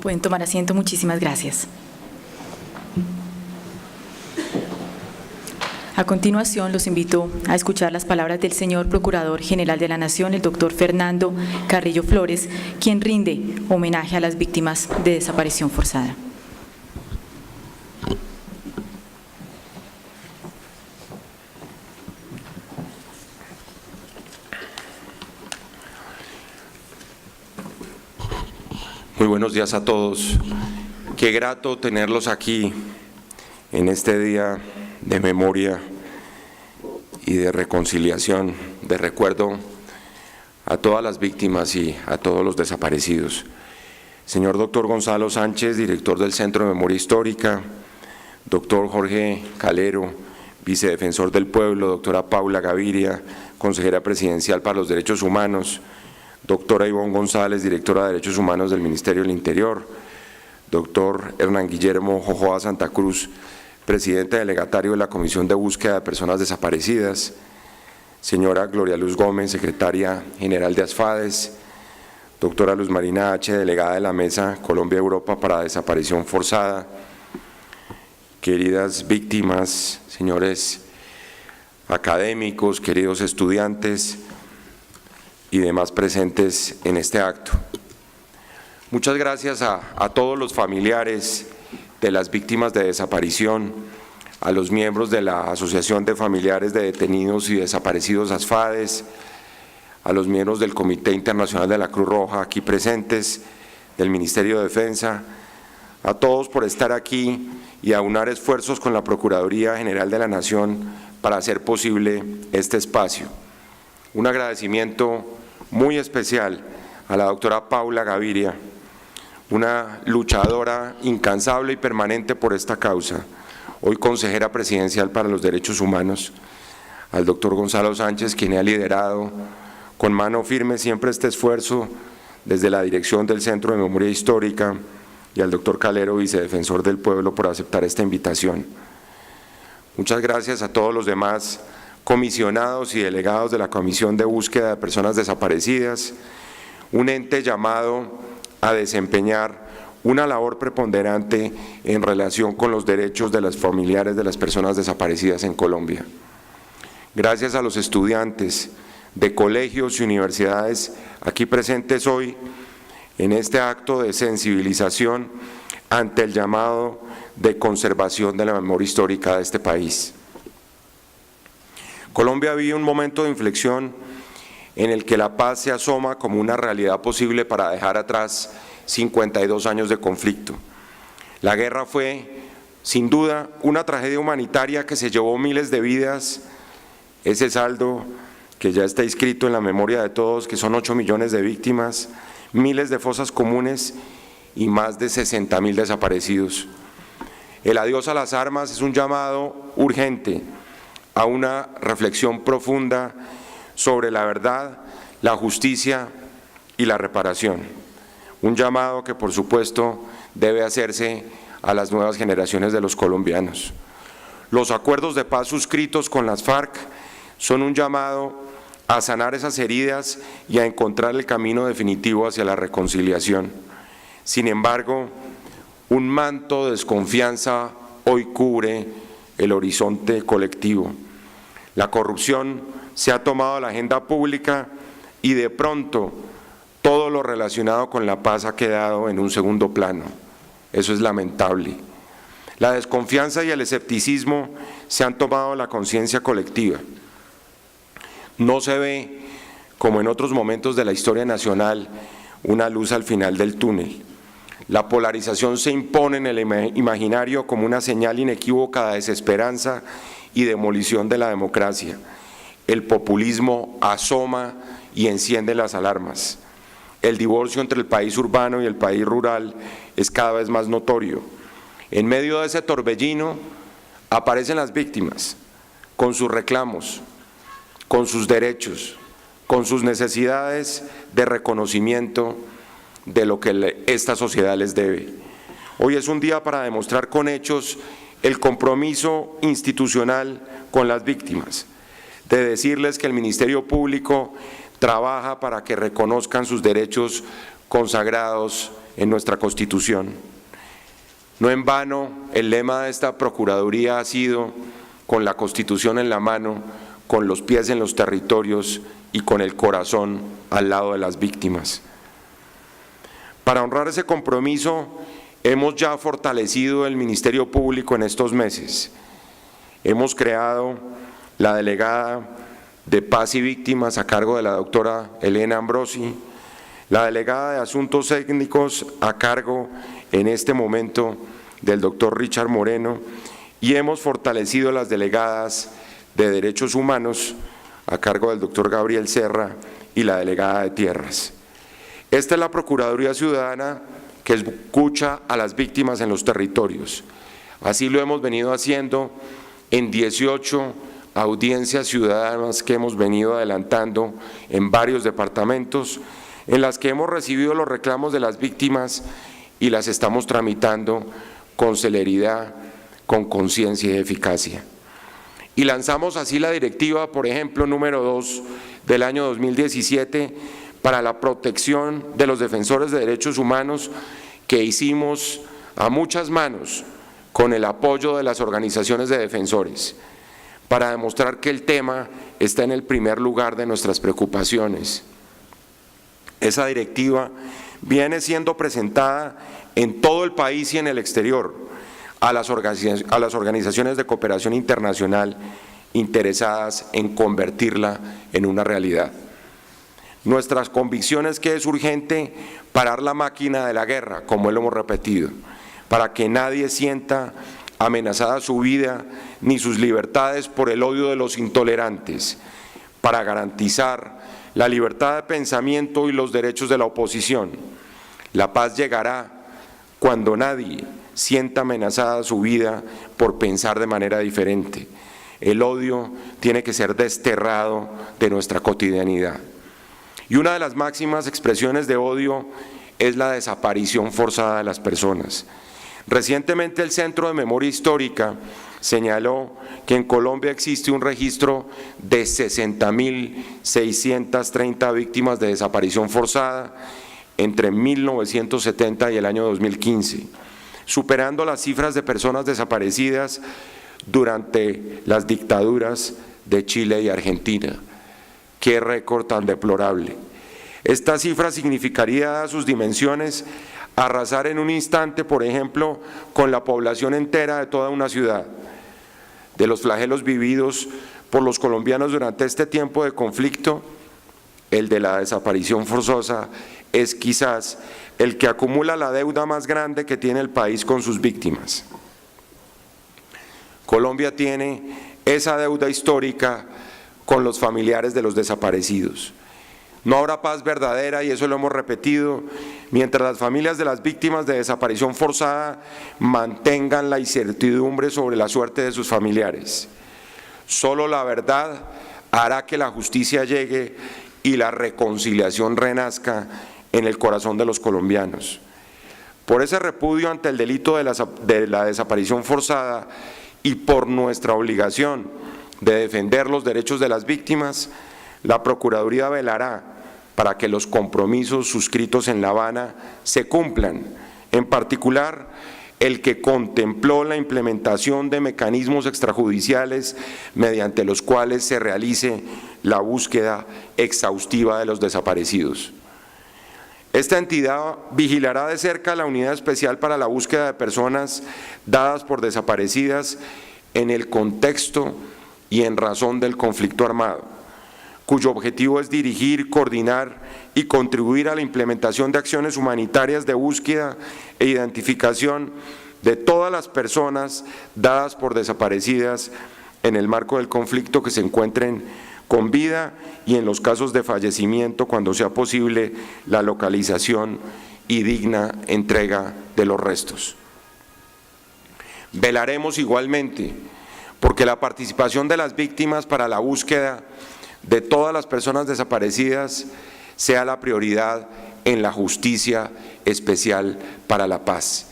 Pueden tomar asiento, muchísimas gracias. A continuación, los invito a escuchar las palabras del señor Procurador General de la Nación, el doctor Fernando Carrillo Flores, quien rinde homenaje a las víctimas de desaparición forzada. Muy buenos días a todos. Qué grato tenerlos aquí en este día de memoria y de reconciliación, de recuerdo a todas las víctimas y a todos los desaparecidos. Señor doctor Gonzalo Sánchez, director del Centro de Memoria Histórica, doctor Jorge Calero, vicedefensor del Pueblo, doctora Paula Gaviria, consejera presidencial para los Derechos Humanos, doctora Ivonne González, directora de Derechos Humanos del Ministerio del Interior, doctor Hernán Guillermo Jojoa Santa Cruz, presidente delegatario de la Comisión de Búsqueda de Personas Desaparecidas, señora Gloria Luz Gómez, secretaria general de ASFADES, doctora Luz Marina H., delegada de la Mesa Colombia-Europa para Desaparición Forzada, queridas víctimas, señores académicos, queridos estudiantes y demás presentes en este acto. Muchas gracias a todos los familiares de las víctimas de desaparición, a los miembros de la Asociación de Familiares de Detenidos y Desaparecidos ASFADES, a los miembros del Comité Internacional de la Cruz Roja aquí presentes, del Ministerio de Defensa, a todos por estar aquí y aunar esfuerzos con la Procuraduría General de la Nación para hacer posible este espacio. Un agradecimiento muy especial a la doctora Paula Gaviria, una luchadora incansable y permanente por esta causa, hoy consejera presidencial para los derechos humanos, al doctor Gonzalo Sánchez, quien ha liderado con mano firme siempre este esfuerzo desde la dirección del Centro de Memoria Histórica, y al doctor Calero, vicedefensor del Pueblo, por aceptar esta invitación. Muchas gracias a todos los demás comisionados y delegados de la Comisión de Búsqueda de Personas Desaparecidas, un ente llamado a desempeñar una labor preponderante en relación con los derechos de los familiares de las personas desaparecidas en Colombia. Gracias a los estudiantes de colegios y universidades aquí presentes hoy en este acto de sensibilización ante el llamado de conservación de la memoria histórica de este país. Colombia vive un momento de inflexión en el que la paz se asoma como una realidad posible para dejar atrás 52 años de conflicto. La guerra fue, sin duda, una tragedia humanitaria que se llevó miles de vidas, ese saldo que ya está inscrito en la memoria de todos, que son 8 millones de víctimas, miles de fosas comunes y más de 60.000 desaparecidos. El adiós a las armas es un llamado urgente a una reflexión profunda sobre la verdad, la justicia y la reparación. Un llamado que, por supuesto, debe hacerse a las nuevas generaciones de los colombianos. Los acuerdos de paz suscritos con las FARC son un llamado a sanar esas heridas y a encontrar el camino definitivo hacia la reconciliación. Sin embargo, un manto de desconfianza hoy cubre el horizonte colectivo. La corrupción se ha tomado la agenda pública y de pronto todo lo relacionado con la paz ha quedado en un segundo plano. Eso es lamentable. La desconfianza y el escepticismo se han tomado la conciencia colectiva. No se ve, como en otros momentos de la historia nacional, una luz al final del túnel. La polarización se impone en el imaginario como una señal inequívoca de desesperanza y demolición de la democracia. El populismo asoma y enciende las alarmas. El divorcio entre el país urbano y el país rural es cada vez más notorio. En medio de ese torbellino aparecen las víctimas, con sus reclamos, con sus derechos, con sus necesidades de reconocimiento de lo que esta sociedad les debe. Hoy es un día para demostrar con hechos el compromiso institucional con las víctimas, de decirles que el Ministerio Público trabaja para que reconozcan sus derechos consagrados en nuestra Constitución. No en vano, el lema de esta Procuraduría ha sido con la Constitución en la mano, con los pies en los territorios y con el corazón al lado de las víctimas. Para honrar ese compromiso, hemos ya fortalecido el Ministerio Público en estos meses. Hemos creado la delegada de Paz y Víctimas a cargo de la doctora Elena Ambrosi, la delegada de Asuntos Étnicos a cargo en este momento del doctor Richard Moreno, y hemos fortalecido las delegadas de Derechos Humanos a cargo del doctor Gabriel Serra y la delegada de Tierras. Esta es la Procuraduría Ciudadana que escucha a las víctimas en los territorios. Así lo hemos venido haciendo en 18 audiencias ciudadanas que hemos venido adelantando en varios departamentos, en las que hemos recibido los reclamos de las víctimas y las estamos tramitando con celeridad, con conciencia y eficacia. Y lanzamos así la directiva, por ejemplo, número 2 del año 2017 para la protección de los defensores de derechos humanos, que hicimos a muchas manos con el apoyo de las organizaciones de defensores, para demostrar que el tema está en el primer lugar de nuestras preocupaciones. Esa directiva viene siendo presentada en todo el país y en el exterior a las organizaciones de cooperación internacional interesadas en convertirla en una realidad. Nuestras convicciones que es urgente parar la máquina de la guerra, como lo hemos repetido, para que nadie sienta amenazada su vida ni sus libertades por el odio de los intolerantes, para garantizar la libertad de pensamiento y los derechos de la oposición. La paz llegará cuando nadie sienta amenazada su vida por pensar de manera diferente. El odio tiene que ser desterrado de nuestra cotidianidad. Y una de las máximas expresiones de odio es la desaparición forzada de las personas. Recientemente el Centro de Memoria Histórica señaló que en Colombia existe un registro de 60.630 víctimas de desaparición forzada entre 1970 y el año 2015, superando las cifras de personas desaparecidas durante las dictaduras de Chile y Argentina. ¡Qué récord tan deplorable! Esta cifra significaría, dadas sus dimensiones, arrasar en un instante, por ejemplo, con la población entera de toda una ciudad. De los flagelos vividos por los colombianos durante este tiempo de conflicto, el de la desaparición forzosa es quizás el que acumula la deuda más grande que tiene el país con sus víctimas. Colombia tiene esa deuda histórica con los familiares de los desaparecidos. No habrá paz verdadera, y eso lo hemos repetido, mientras las familias de las víctimas de desaparición forzada mantengan la incertidumbre sobre la suerte de sus familiares. Solo la verdad hará que la justicia llegue y la reconciliación renazca en el corazón de los colombianos. Por ese repudio ante el delito de la desaparición forzada y por nuestra obligación de defender los derechos de las víctimas, la Procuraduría velará para que los compromisos suscritos en La Habana se cumplan, en particular el que contempló la implementación de mecanismos extrajudiciales mediante los cuales se realice la búsqueda exhaustiva de los desaparecidos. Esta entidad vigilará de cerca la Unidad Especial para la Búsqueda de Personas dadas por desaparecidas en el contexto y en razón del conflicto armado, cuyo objetivo es dirigir, coordinar y contribuir a la implementación de acciones humanitarias de búsqueda e identificación de todas las personas dadas por desaparecidas en el marco del conflicto que se encuentren con vida y en los casos de fallecimiento, cuando sea posible, la localización y digna entrega de los restos. Velaremos igualmente porque la participación de las víctimas para la búsqueda de todas las personas desaparecidas sea la prioridad en la Justicia Especial para la Paz.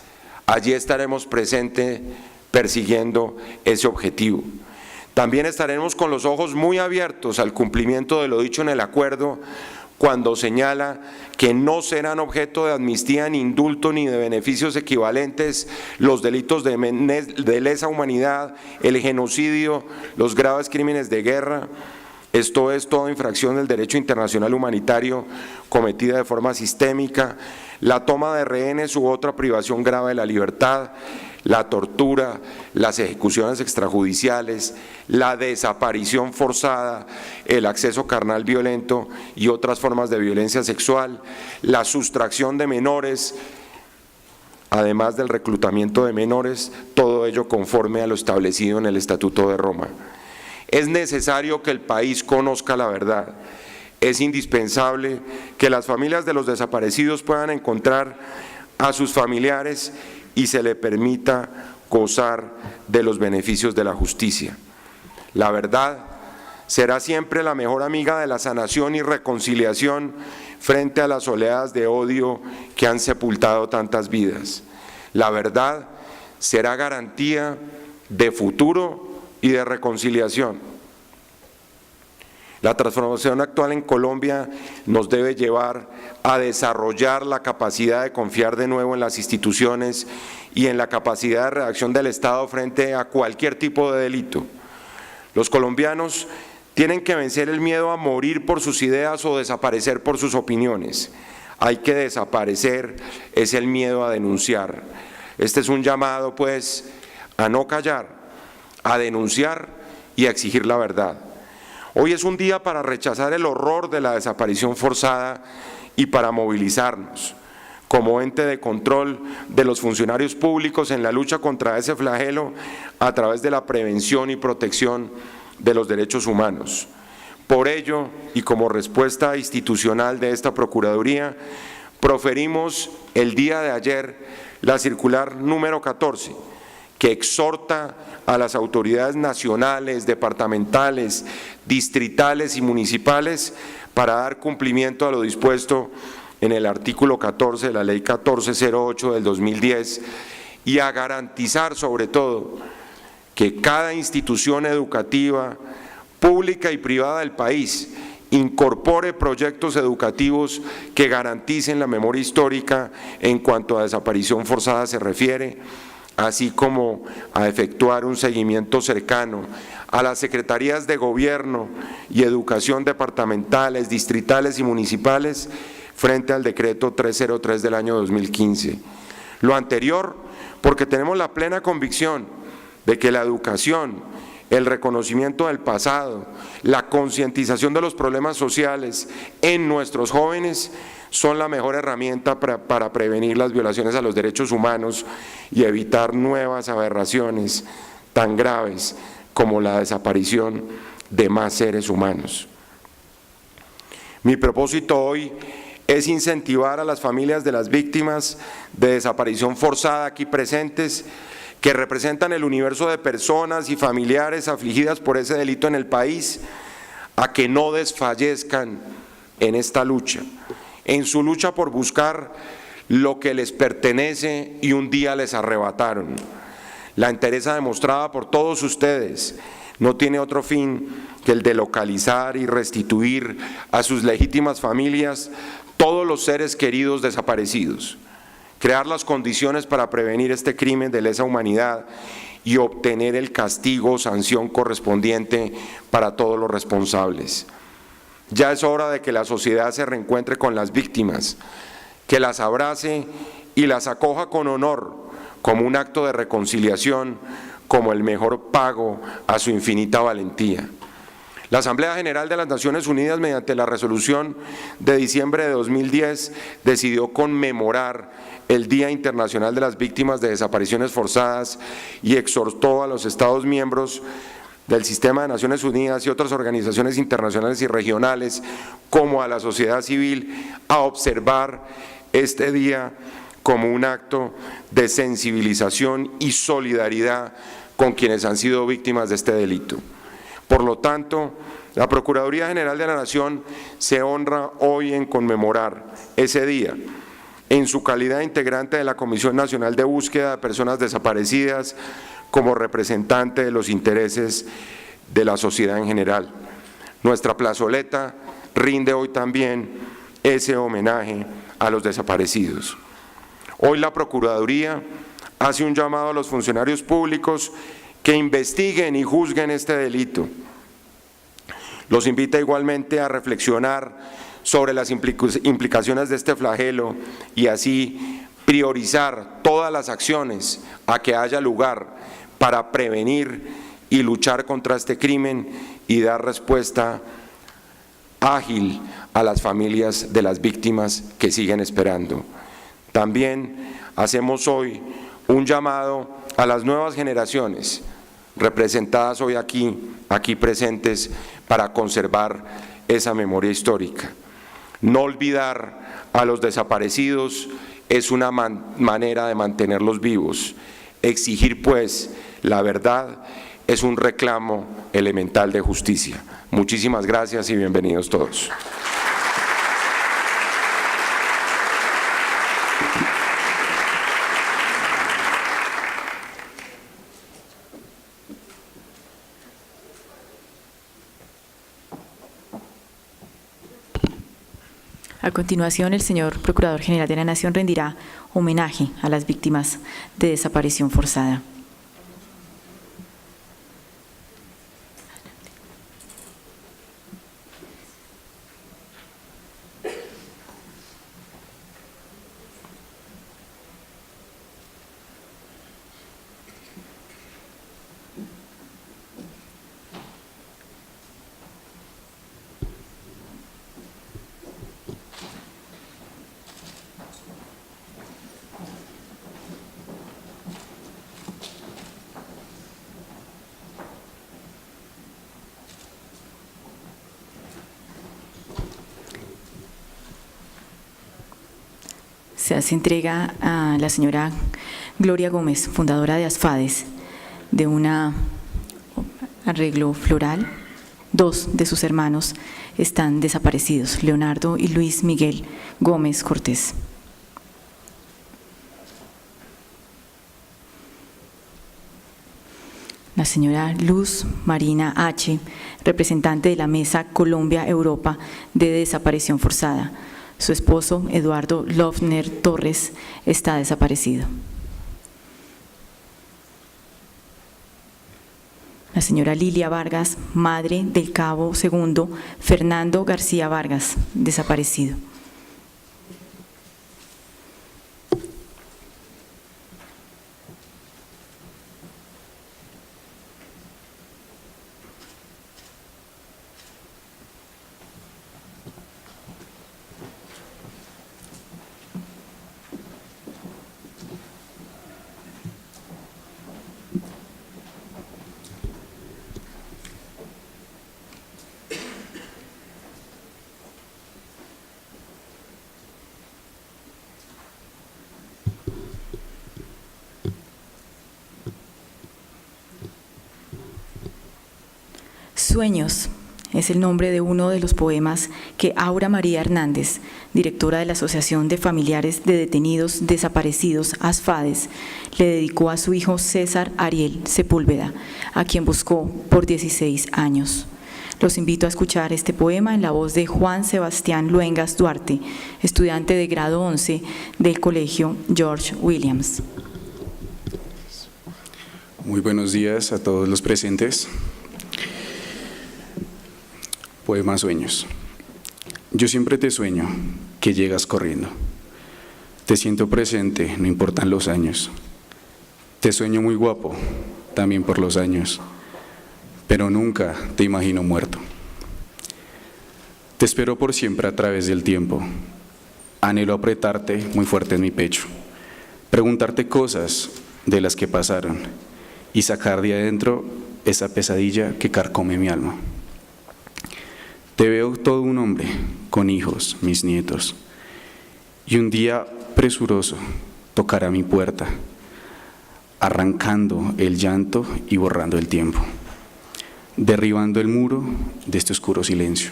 Allí estaremos presentes persiguiendo ese objetivo. También estaremos con los ojos muy abiertos al cumplimiento de lo dicho en el acuerdo, cuando señala que no serán objeto de amnistía, ni indulto, ni de beneficios equivalentes los delitos de lesa humanidad, el genocidio, los graves crímenes de guerra. Esto es toda infracción del derecho internacional humanitario cometida de forma sistémica, la toma de rehenes u otra privación grave de la libertad, la tortura, las ejecuciones extrajudiciales, la desaparición forzada, el acceso carnal violento y otras formas de violencia sexual, la sustracción de menores, además del reclutamiento de menores, todo ello conforme a lo establecido en el Estatuto de Roma. Es necesario que el país conozca la verdad. Es indispensable que las familias de los desaparecidos puedan encontrar a sus familiares y se le permita gozar de los beneficios de la justicia. La verdad será siempre la mejor amiga de la sanación y reconciliación frente a las oleadas de odio que han sepultado tantas vidas. La verdad será garantía de futuro y de reconciliación. La transformación actual en Colombia nos debe llevar a desarrollar la capacidad de confiar de nuevo en las instituciones y en la capacidad de reacción del Estado frente a cualquier tipo de delito. Los colombianos tienen que vencer el miedo a morir por sus ideas o desaparecer por sus opiniones. Hay que desaparecer, es el miedo a denunciar. Este es un llamado, pues, a no callar, a denunciar y a exigir la verdad. Hoy es un día para rechazar el horror de la desaparición forzada y para movilizarnos como ente de control de los funcionarios públicos en la lucha contra ese flagelo a través de la prevención y protección de los derechos humanos. Por ello, y como respuesta institucional de esta Procuraduría, proferimos el día de ayer la circular número 14, que exhorta a las autoridades nacionales, departamentales, distritales y municipales para dar cumplimiento a lo dispuesto en el artículo 14 de la Ley 1408 del 2010 y a garantizar sobre todo que cada institución educativa, pública y privada del país, incorpore proyectos educativos que garanticen la memoria histórica en cuanto a desaparición forzada se refiere, así como a efectuar un seguimiento cercano a las secretarías de gobierno y educación departamentales, distritales y municipales frente al decreto 303 del año 2015. Lo anterior porque tenemos la plena convicción de que la educación, el reconocimiento del pasado, la concientización de los problemas sociales en nuestros jóvenes son la mejor herramienta para prevenir las violaciones a los derechos humanos y evitar nuevas aberraciones tan graves como la desaparición de más seres humanos. Mi propósito hoy es incentivar a las familias de las víctimas de desaparición forzada aquí presentes, que representan el universo de personas y familiares afligidas por ese delito en el país, a que no desfallezcan en esta lucha, en su lucha por buscar lo que les pertenece y un día les arrebataron, La entereza demostrada por todos ustedes no tiene otro fin que el de localizar y restituir a sus legítimas familias todos los seres queridos desaparecidos, crear las condiciones para prevenir este crimen de lesa humanidad y obtener el castigo o sanción correspondiente para todos los responsables. Ya es hora de que la sociedad se reencuentre con las víctimas, que las abrace y las acoja con honor como un acto de reconciliación, como el mejor pago a su infinita valentía. La Asamblea General de las Naciones Unidas, mediante la resolución de diciembre de 2010, decidió conmemorar el Día Internacional de las Víctimas de Desapariciones Forzadas y exhortó a los Estados miembros del Sistema de Naciones Unidas y otras organizaciones internacionales y regionales, como a la sociedad civil, a observar este día como un acto de sensibilización y solidaridad con quienes han sido víctimas de este delito. Por lo tanto, la Procuraduría General de la Nación se honra hoy en conmemorar ese día, en su calidad de integrante de la Comisión Nacional de Búsqueda de Personas Desaparecidas, como representante de los intereses de la sociedad en general. Nuestra plazoleta rinde hoy también ese homenaje a los desaparecidos. Hoy la Procuraduría hace un llamado a los funcionarios públicos que investiguen y juzguen este delito. Los invita igualmente a reflexionar sobre las implicaciones de este flagelo y así priorizar todas las acciones a que haya lugar para prevenir y luchar contra este crimen y dar respuesta ágil a las familias de las víctimas que siguen esperando. También hacemos hoy un llamado a las nuevas generaciones, representadas hoy aquí presentes, para conservar esa memoria histórica. No olvidar a los desaparecidos es una manera de mantenerlos vivos. Exigir, pues, la verdad es un reclamo elemental de justicia. Muchísimas gracias y bienvenidos todos. A continuación, el señor Procurador General de la Nación rendirá homenaje a las víctimas de desaparición forzada. Se hace entrega a la señora Gloria Gómez, fundadora de ASFADES, de un arreglo floral. Dos de sus hermanos están desaparecidos, Leonardo y Luis Miguel Gómez Cortés. La señora Luz Marina H., representante de la Mesa Colombia-Europa de Desaparición Forzada. Su esposo, Eduardo Lofner Torres, está desaparecido. La señora Lilia Vargas, madre del cabo segundo Fernando García Vargas, desaparecido. Sueños es el nombre de uno de los poemas que Aura María Hernández, directora de la Asociación de Familiares de Detenidos Desaparecidos, ASFADES, le dedicó a su hijo César Ariel Sepúlveda, a quien buscó por 16 años. Los invito a escuchar este poema en la voz de Juan Sebastián Luengas Duarte, estudiante de grado 11 del Colegio George Williams. Muy buenos días a todos los presentes. Poema Sueños. Yo siempre te sueño, que llegas corriendo. Te siento presente, no importan los años. Te sueño muy guapo, también por los años, pero nunca te imagino muerto. Te espero por siempre a través del tiempo. Anhelo apretarte muy fuerte en mi pecho, preguntarte cosas de las que pasaron y sacar de adentro esa pesadilla que carcome mi alma. Te veo todo un hombre, con hijos, mis nietos, y un día presuroso tocará mi puerta, arrancando el llanto y borrando el tiempo, derribando el muro de este oscuro silencio.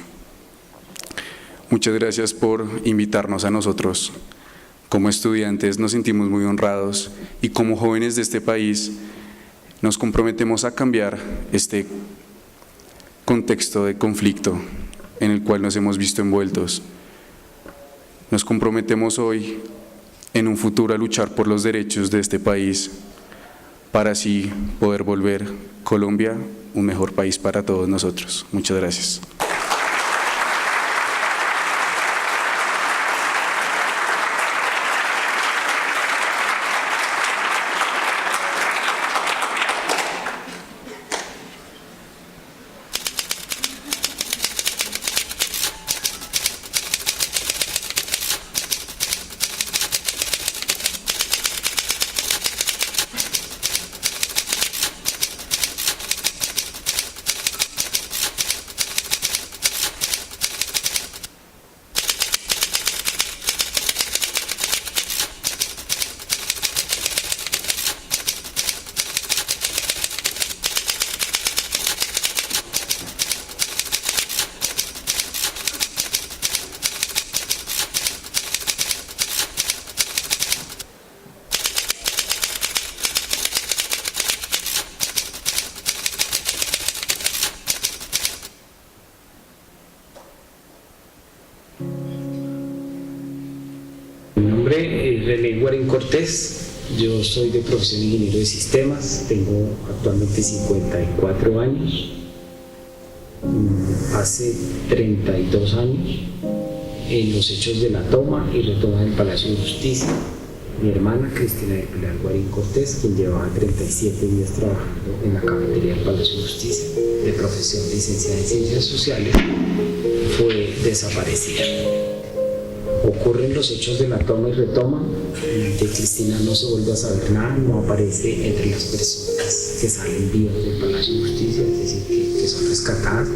Muchas gracias por invitarnos a nosotros. Como estudiantes nos sentimos muy honrados y como jóvenes de este país nos comprometemos a cambiar este contexto de conflicto en el cual nos hemos visto envueltos. Nos comprometemos hoy en un futuro a luchar por los derechos de este país para así poder volver Colombia un mejor país para todos nosotros. Muchas gracias. René Guarín Cortés, yo soy de profesión ingeniero de sistemas, tengo actualmente 54 años. Hace 32 años, en los hechos de la toma y retoma del Palacio de Justicia, mi hermana Cristina del Pilar Guarín Cortés, quien llevaba 37 días trabajando en la cafetería del Palacio de Justicia, de profesión licenciada en Ciencias Sociales, fue desaparecida. Ocurren los hechos de la toma y retoma, de Cristina no se vuelve a saber nada, no aparece entre las personas que salen vivas del Palacio de Justicia, es decir, que son rescatadas,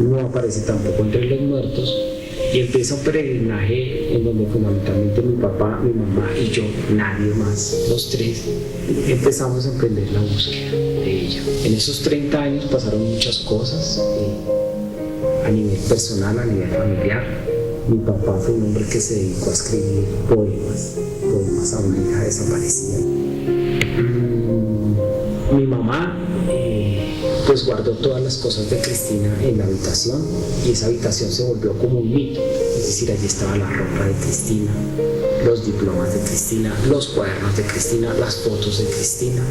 no aparece tampoco entre los muertos, y empieza un peregrinaje en donde fundamentalmente mi papá, mi mamá y yo, nadie más, los tres, empezamos a emprender la búsqueda de ella. En esos 30 años pasaron muchas cosas, a nivel personal, a nivel familiar. Mi papá fue un hombre que se dedicó a escribir poemas a una hija desaparecida. Mi mamá pues guardó todas las cosas de Cristina en la habitación y esa habitación se volvió como un mito, es decir, allí estaba la ropa de Cristina, los diplomas de Cristina, los cuadernos de Cristina, las fotos de Cristina.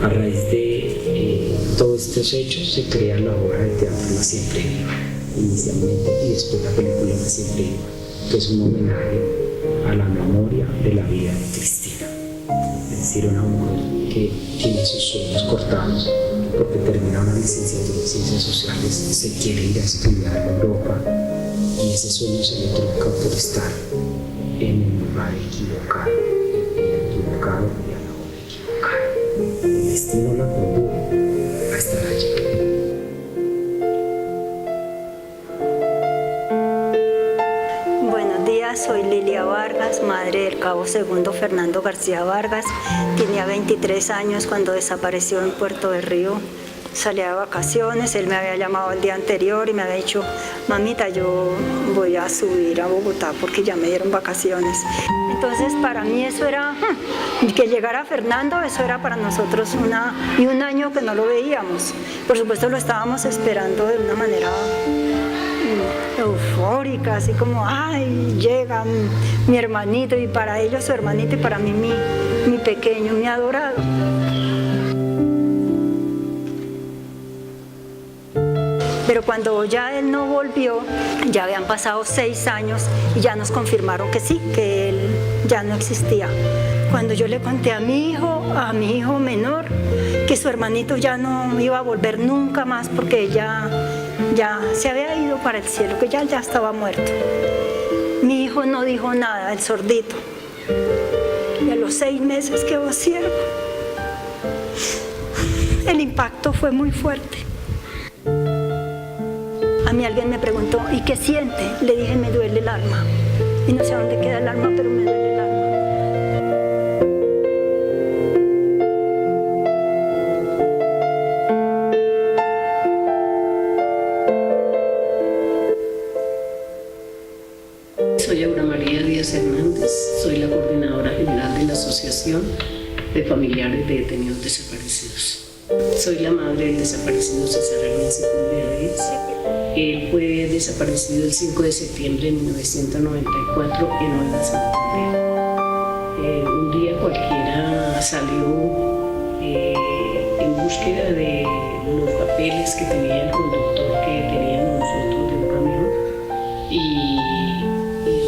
A raíz de todos estos hechos se crea la obra de teatro La Siempre Viva inicialmente y después la película La Siempre Viva, que es un homenaje a la memoria de la vida de Cristina, es decir, una mujer que tiene sus sueños cortados porque termina una licenciatura en Ciencias Sociales, se quiere ir a estudiar a Europa y ese sueño se le trunca por estar en el lugar equivocado y a la hora equivocada. El destino la condujo a estar allí. Soy Lilia Vargas, madre del cabo segundo Fernando García Vargas. Tenía 23 años cuando desapareció en Puerto de Río salía de vacaciones, él me había llamado el día anterior y me había dicho, mamita, yo voy a subir a Bogotá porque ya me dieron vacaciones. Entonces para mí eso era, que llegara Fernando, eso era para nosotros y un año que no lo veíamos. Por supuesto lo estábamos esperando de una manera eufórica, así como, ay, llega mi hermanito, y para ellos su hermanito y para mí mi pequeño, mi adorado. Pero cuando ya él no volvió, ya habían pasado 6 años y ya nos confirmaron que sí, que él ya no existía. Cuando yo le conté a mi hijo menor, que su hermanito ya no iba a volver nunca más porque ya se había ido para el cielo, que ya estaba muerto. Mi hijo no dijo nada, el sordito. Y a los 6 meses quedó ciego. El impacto fue muy fuerte. A mí alguien me preguntó, ¿y qué siente? Le dije, me duele el alma. Y no sé a dónde queda el alma, pero me duele el alma. Soy Aura María Díaz Hernández, soy la coordinadora general de la Asociación de Familiares de Detenidos Desaparecidos. Soy la madre del desaparecido César Arbenzi Díaz. Él fue desaparecido el 5 de septiembre de 1994 en Nueva Santander. Un día cualquiera salió en búsqueda de los papeles que tenía el conductor que teníamos nosotros de un camión y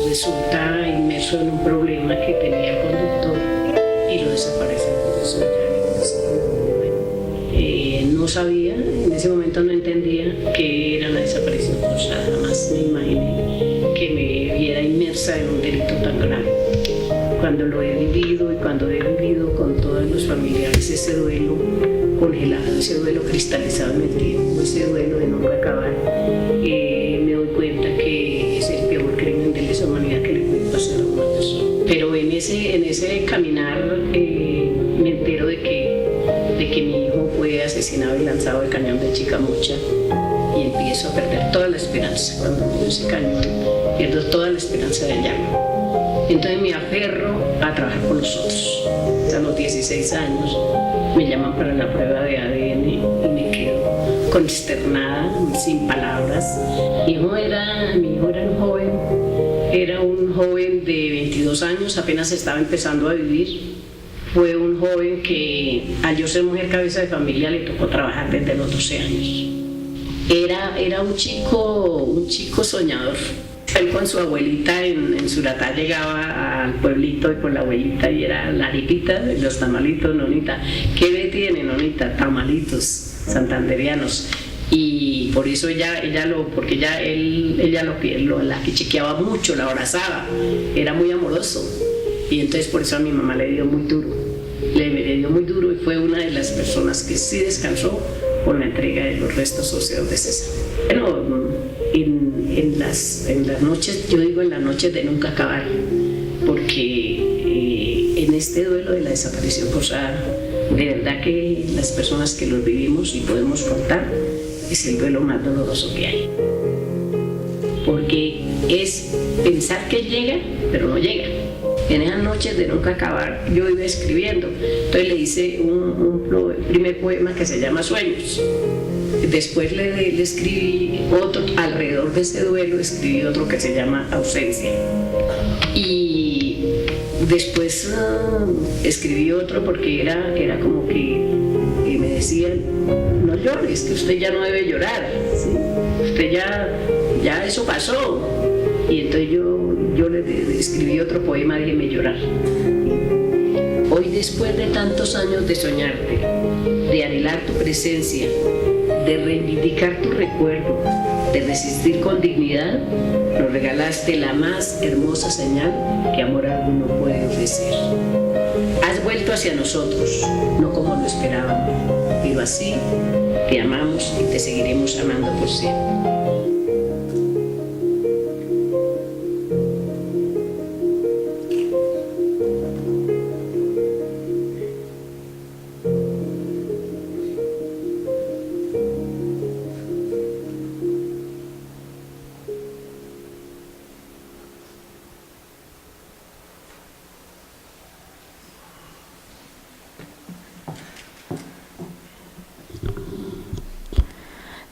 resulta inmerso en un problema que tenía el conductor y lo desaparece. No sabía, en ese momento no entendía qué era la desaparición forzada, jamás me imaginé que me viera inmersa en un delito tan grave. Cuando lo he vivido y cuando he vivido con todos los familiares ese duelo congelado, ese duelo cristalizado en el tiempo, ese duelo de nunca acabar, me doy cuenta que es el peor crimen de lesa humanidad que le puede pasar a una persona. Pero en ese caminar me entero de que mi hijo fue asesinado y lanzado del cañón de Chicamocha y empiezo a perder toda la esperanza. Cuando veo ese cañón, pierdo toda la esperanza de llano. Entonces me aferro a trabajar con los otros. A los 16 años me llaman para la prueba de ADN y me quedo consternada, sin palabras. Mi hijo era un joven de 22 años, apenas estaba empezando a vivir. Fue un joven que, al yo ser mujer cabeza de familia, le tocó trabajar desde los 12 años. Era un chico soñador. Él con su abuelita en Suratá llegaba al pueblito y con la abuelita y era la arepita, los tamalitos, nonita. ¿Qué ve tiene, nonita? Tamalitos santanderianos. Y por eso ella la chiqueaba mucho, la abrazaba, era muy amoroso. Y entonces por eso a mi mamá le dio muy duro. Le dio muy duro y fue una de las personas que sí descansó con la entrega de los restos óseos de César. Bueno, en las noches, yo digo en las noches de nunca acabar, porque en este duelo de la desaparición forzada, de verdad que las personas que los vivimos y podemos contar, es el duelo más doloroso que hay. Porque es pensar que llega, pero no llega. En esas noches de nunca acabar yo iba escribiendo, entonces le hice un primer poema que se llama Sueños. Después le escribí otro, alrededor de ese duelo escribí otro que se llama Ausencia. Y después escribí otro porque era como que me decían, no llores, que usted ya no debe llorar, ¿sí? Usted ya eso pasó. Y entonces yo le escribí otro poema, déjeme llorar. Hoy, después de tantos años de soñarte, de anhelar tu presencia, de reivindicar tu recuerdo, de resistir con dignidad, nos regalaste la más hermosa señal que amor alguno puede ofrecer. Has vuelto hacia nosotros, no como lo esperábamos, pero así te amamos y te seguiremos amando por siempre.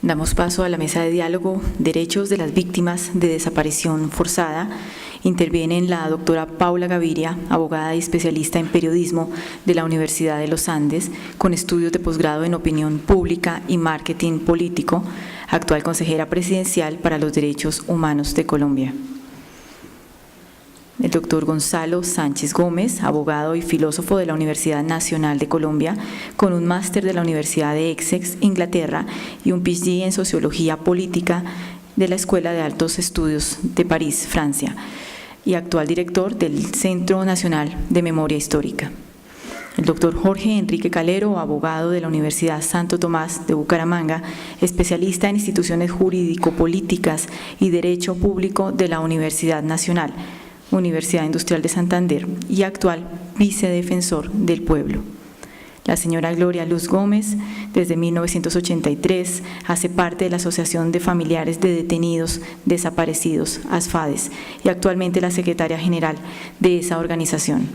Damos paso a la mesa de diálogo, Derechos de las Víctimas de Desaparición Forzada. Intervienen la doctora Paula Gaviria, abogada y especialista en periodismo de la Universidad de los Andes, con estudios de posgrado en opinión pública y marketing político, actual consejera presidencial para los Derechos Humanos de Colombia. El doctor Gonzalo Sánchez Gómez, abogado y filósofo de la Universidad Nacional de Colombia, con un máster de la Universidad de Essex, Inglaterra, y un PhD en Sociología Política de la Escuela de Altos Estudios de París, Francia, y actual director del Centro Nacional de Memoria Histórica. El doctor Jorge Enrique Calero, abogado de la Universidad Santo Tomás de Bucaramanga, especialista en instituciones jurídico-políticas y derecho público de la Universidad Nacional, Universidad Industrial de Santander, y actual vicedefensor del pueblo. La señora Gloria Luz Gómez, desde 1983, hace parte de la Asociación de Familiares de Detenidos Desaparecidos, ASFADES, y actualmente la secretaria general de esa organización.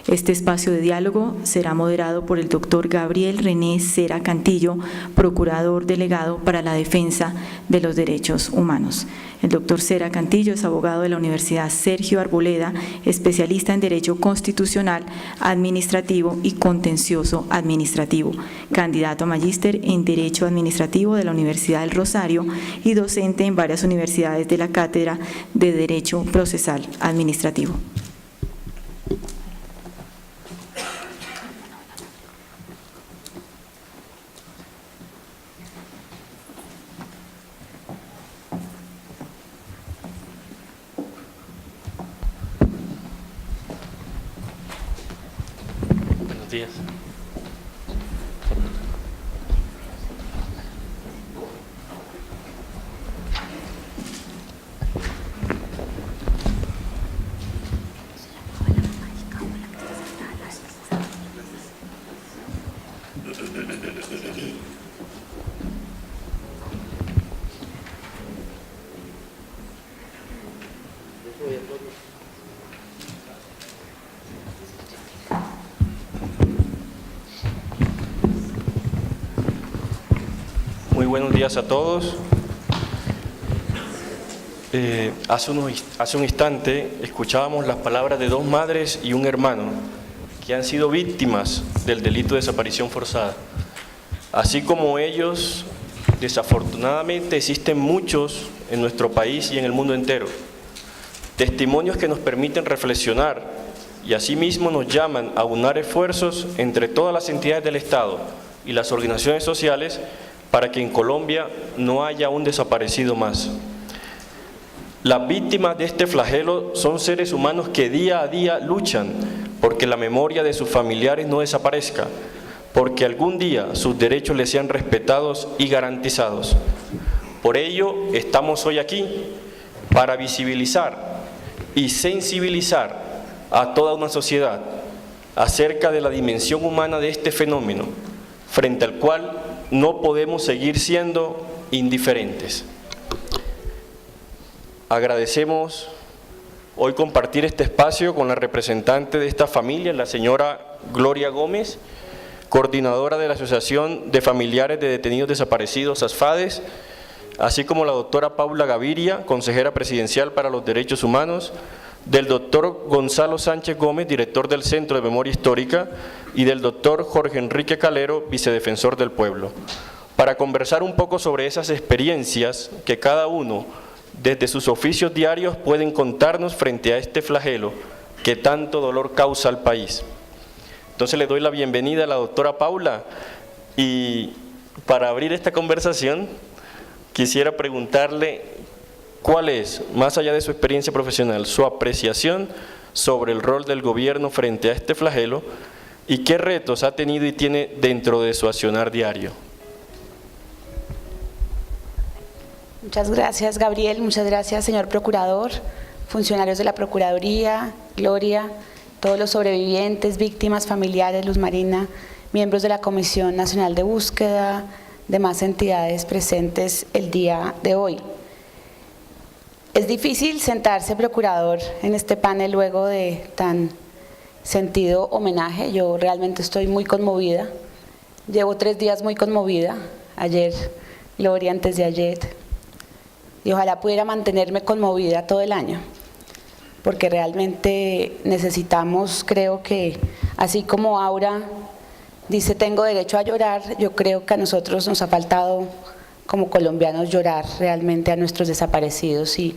Este espacio de diálogo será moderado por el doctor Gabriel René Cera Cantillo, procurador delegado para la defensa de los derechos humanos. El doctor Cera Cantillo es abogado de la Universidad Sergio Arboleda, especialista en Derecho Constitucional, Administrativo y Contencioso Administrativo, candidato a magíster en Derecho Administrativo de la Universidad del Rosario y docente en varias universidades de la Cátedra de Derecho Procesal Administrativo. Buenos días. Muy buenos días a todos. Hace un instante escuchábamos las palabras de dos madres y un hermano que han sido víctimas del delito de desaparición forzada. Así como ellos, desafortunadamente existen muchos en nuestro país y en el mundo entero. Testimonios que nos permiten reflexionar y asimismo nos llaman a unar esfuerzos entre todas las entidades del Estado y las organizaciones sociales para que en Colombia no haya un desaparecido más. Las víctimas de este flagelo son seres humanos que día a día luchan porque la memoria de sus familiares no desaparezca, porque algún día sus derechos les sean respetados y garantizados. Por ello, estamos hoy aquí para visibilizar y sensibilizar a toda una sociedad acerca de la dimensión humana de este fenómeno, frente al cual no podemos seguir siendo indiferentes. Agradecemos hoy compartir este espacio con la representante de esta familia, la señora Gloria Gómez, coordinadora de la Asociación de Familiares de Detenidos Desaparecidos, ASFADES, así como la doctora Paula Gaviria, consejera presidencial para los Derechos Humanos, del doctor Gonzalo Sánchez Gómez, director del Centro de Memoria Histórica, y del doctor Jorge Enrique Calero, vicedefensor del pueblo, para conversar un poco sobre esas experiencias que cada uno, desde sus oficios diarios, pueden contarnos frente a este flagelo que tanto dolor causa al país. Entonces le doy la bienvenida a la doctora Paula, y para abrir esta conversación quisiera preguntarle cuál es, más allá de su experiencia profesional, su apreciación sobre el rol del gobierno frente a este flagelo y qué retos ha tenido y tiene dentro de su accionar diario. Muchas gracias, Gabriel. Muchas gracias, señor procurador, funcionarios de la Procuraduría, Gloria, todos los sobrevivientes, víctimas, familiares, Luz Marina, miembros de la Comisión Nacional de Búsqueda, demás entidades presentes el día de hoy. Es difícil sentarse, procurador, en este panel luego de tan sentido homenaje. Yo realmente estoy muy conmovida. Llevo 3 días muy conmovida. Ayer Gloria, antes de ayer, y ojalá pudiera mantenerme conmovida todo el año, porque realmente necesitamos, creo que, así como Aura dice tengo derecho a llorar, yo creo que a nosotros nos ha faltado como colombianos llorar realmente a nuestros desaparecidos y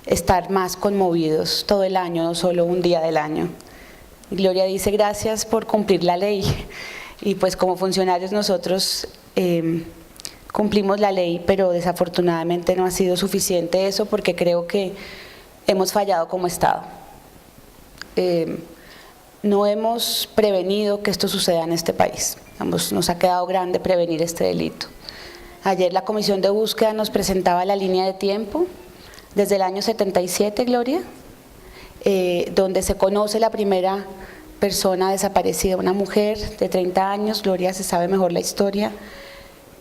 estar más conmovidos todo el año, no solo un día del año. Gloria dice gracias por cumplir la ley, y pues como funcionarios nosotros cumplimos la ley, pero desafortunadamente no ha sido suficiente eso, porque creo que hemos fallado como Estado. No hemos prevenido que esto suceda en este país. Nos ha quedado grande prevenir este delito. Ayer la Comisión de Búsqueda nos presentaba la línea de tiempo desde el año 77, Gloria, donde se conoce la primera persona desaparecida, una mujer de 30 años, Gloria se sabe mejor la historia,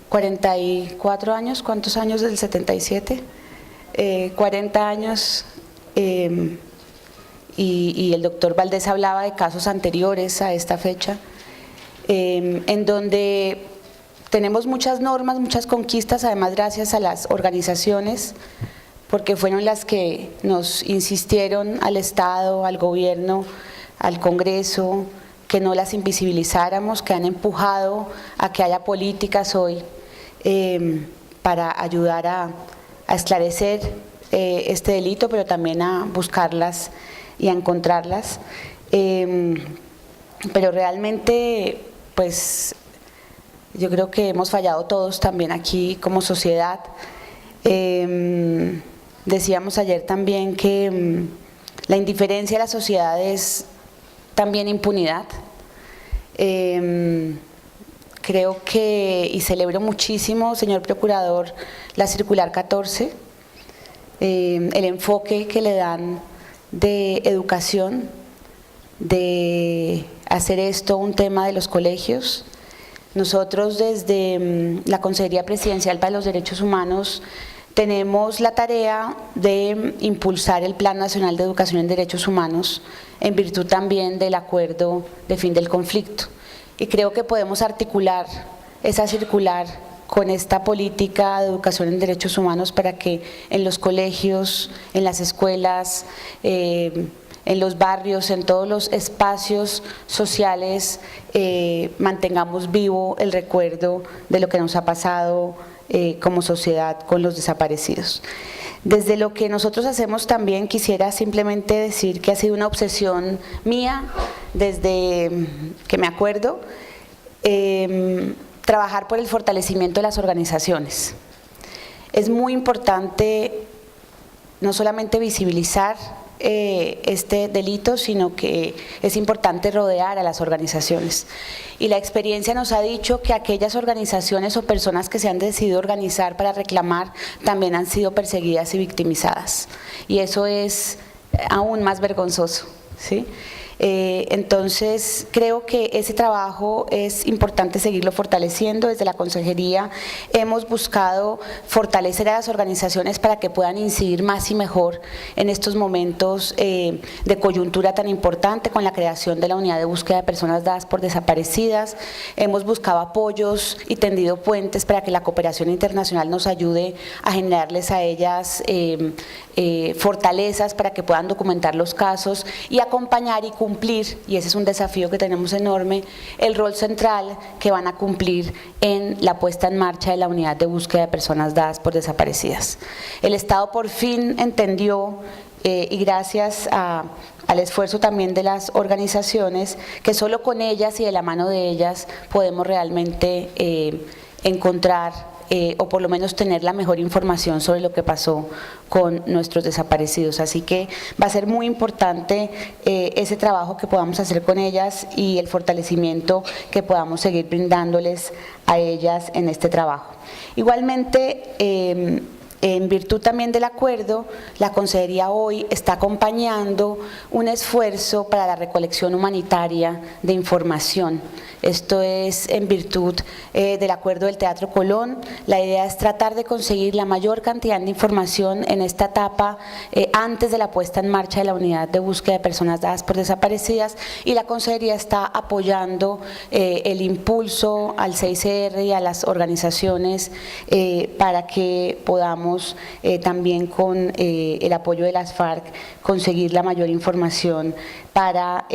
44 años, ¿cuántos años del 77? 40 años, y el doctor Valdés hablaba de casos anteriores a esta fecha, en donde tenemos muchas normas, muchas conquistas, además gracias a las organizaciones, porque fueron las que nos insistieron al Estado, al gobierno, al Congreso, que no las invisibilizáramos, que han empujado a que haya políticas hoy para ayudar a esclarecer este delito, pero también a buscarlas y a encontrarlas. Pero realmente, pues, yo creo que hemos fallado todos también aquí como sociedad. Decíamos ayer también que la indiferencia de la sociedad es también impunidad. Creo que, y celebro muchísimo, señor Procurador, la circular 14, el enfoque que le dan de educación, de hacer esto un tema de los colegios. Nosotros desde la Consejería Presidencial para los Derechos Humanos tenemos la tarea de impulsar el Plan Nacional de Educación en Derechos Humanos en virtud también del acuerdo de fin del conflicto. Y creo que podemos articular esa circular con esta política de educación en derechos humanos para que en los colegios, en las escuelas, en los barrios, en todos los espacios sociales, mantengamos vivo el recuerdo de lo que nos ha pasado como sociedad con los desaparecidos. Desde lo que nosotros hacemos también quisiera simplemente decir que ha sido una obsesión mía desde que me acuerdo, trabajar por el fortalecimiento de las organizaciones. Es muy importante no solamente visibilizar este delito, sino que es importante rodear a las organizaciones. Y la experiencia nos ha dicho que aquellas organizaciones o personas que se han decidido organizar para reclamar también han sido perseguidas y victimizadas. Y eso es aún más vergonzoso, ¿sí? Entonces creo que ese trabajo es importante seguirlo fortaleciendo. Desde la Consejería hemos buscado fortalecer a las organizaciones para que puedan incidir más y mejor en estos momentos de coyuntura tan importante, con la creación de la unidad de búsqueda de personas dadas por desaparecidas. Hemos buscado apoyos y tendido puentes para que la cooperación internacional nos ayude a generarles a ellas fortalezas para que puedan documentar los casos y acompañar y cumplir, y ese es un desafío que tenemos enorme, el rol central que van a cumplir en la puesta en marcha de la unidad de búsqueda de personas dadas por desaparecidas. El Estado por fin entendió, y gracias al esfuerzo también de las organizaciones, que solo con ellas y de la mano de ellas podemos realmente encontrar o por lo menos tener la mejor información sobre lo que pasó con nuestros desaparecidos. Así que va a ser muy importante ese trabajo que podamos hacer con ellas y el fortalecimiento que podamos seguir brindándoles a ellas en este trabajo. Igualmente, en virtud también del acuerdo, la Consejería hoy está acompañando un esfuerzo para la recolección humanitaria de información Esto es en virtud del acuerdo del Teatro Colón. La idea es tratar de conseguir la mayor cantidad de información en esta etapa antes de la puesta en marcha de la unidad de búsqueda de personas dadas por desaparecidas, y la Consejería está apoyando el impulso al CICR y a las organizaciones para que podamos también con el apoyo de las FARC conseguir la mayor información para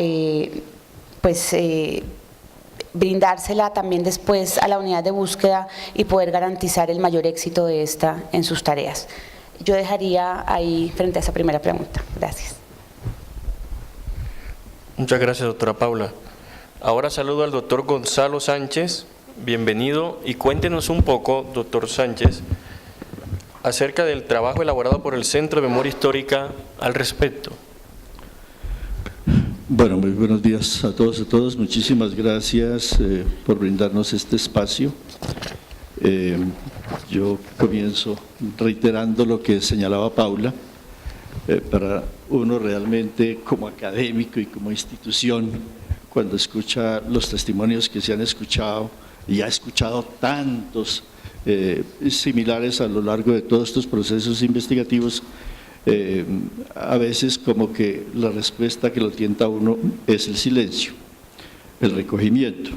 brindársela también después a la unidad de búsqueda y poder garantizar el mayor éxito de esta en sus tareas. Yo dejaría ahí frente a esa primera pregunta. Gracias. Muchas gracias, doctora Paula. Ahora saludo al doctor Gonzalo Sánchez. Bienvenido y cuéntenos un poco, doctor Sánchez, acerca del trabajo elaborado por el Centro de Memoria Histórica al respecto. Bueno, muy buenos días a todos y a todas. Muchísimas gracias por brindarnos este espacio. Yo comienzo reiterando lo que señalaba Paula. Para uno realmente como académico y como institución, cuando escucha los testimonios que se han escuchado, y ha escuchado tantos similares a lo largo de todos estos procesos investigativos, a veces como que la respuesta que lo tienta a uno es el silencio, el recogimiento,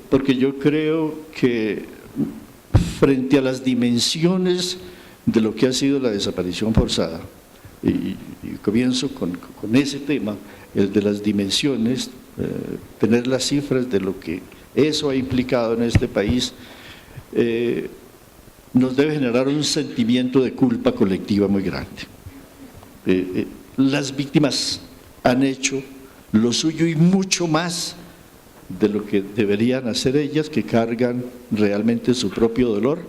porque yo creo que frente a las dimensiones de lo que ha sido la desaparición forzada, y comienzo con ese tema, el de las dimensiones, tener las cifras de lo que eso ha implicado en este país, nos debe generar un sentimiento de culpa colectiva muy grande. Las víctimas han hecho lo suyo y mucho más de lo que deberían hacer ellas, que cargan realmente su propio dolor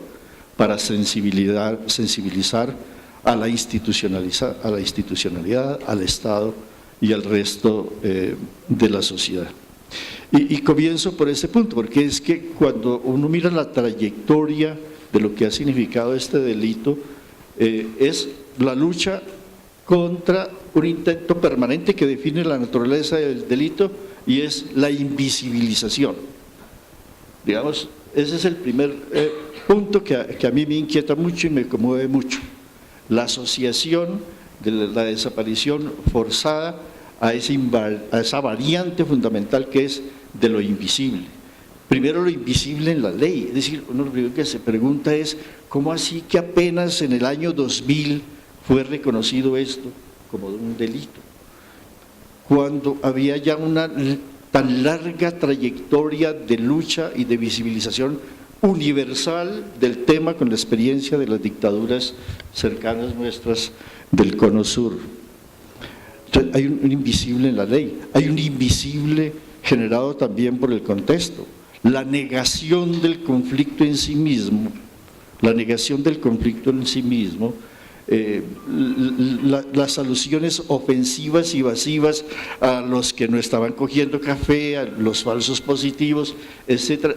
para sensibilizar a la institucionalidad, al Estado y al resto de la sociedad. Y comienzo por ese punto, porque es que cuando uno mira la trayectoria de lo que ha significado este delito, es la lucha contra un intento permanente que define la naturaleza del delito, y es la invisibilización. Digamos, ese es el primer punto que a mí me inquieta mucho y me conmueve mucho. La asociación de la desaparición forzada a esa variante fundamental que es de lo invisible. Primero, lo invisible en la ley, es decir, uno lo primero que se pregunta es ¿cómo así que apenas en el año 2000 fue reconocido esto como un delito? Cuando había ya una tan larga trayectoria de lucha y de visibilización universal del tema con la experiencia de las dictaduras cercanas nuestras del Cono Sur. Entonces, hay un invisible en la ley, hay un invisible generado también por el contexto, la negación del conflicto en sí mismo, las alusiones ofensivas y evasivas a los que no estaban cogiendo café, a los falsos positivos, etcétera,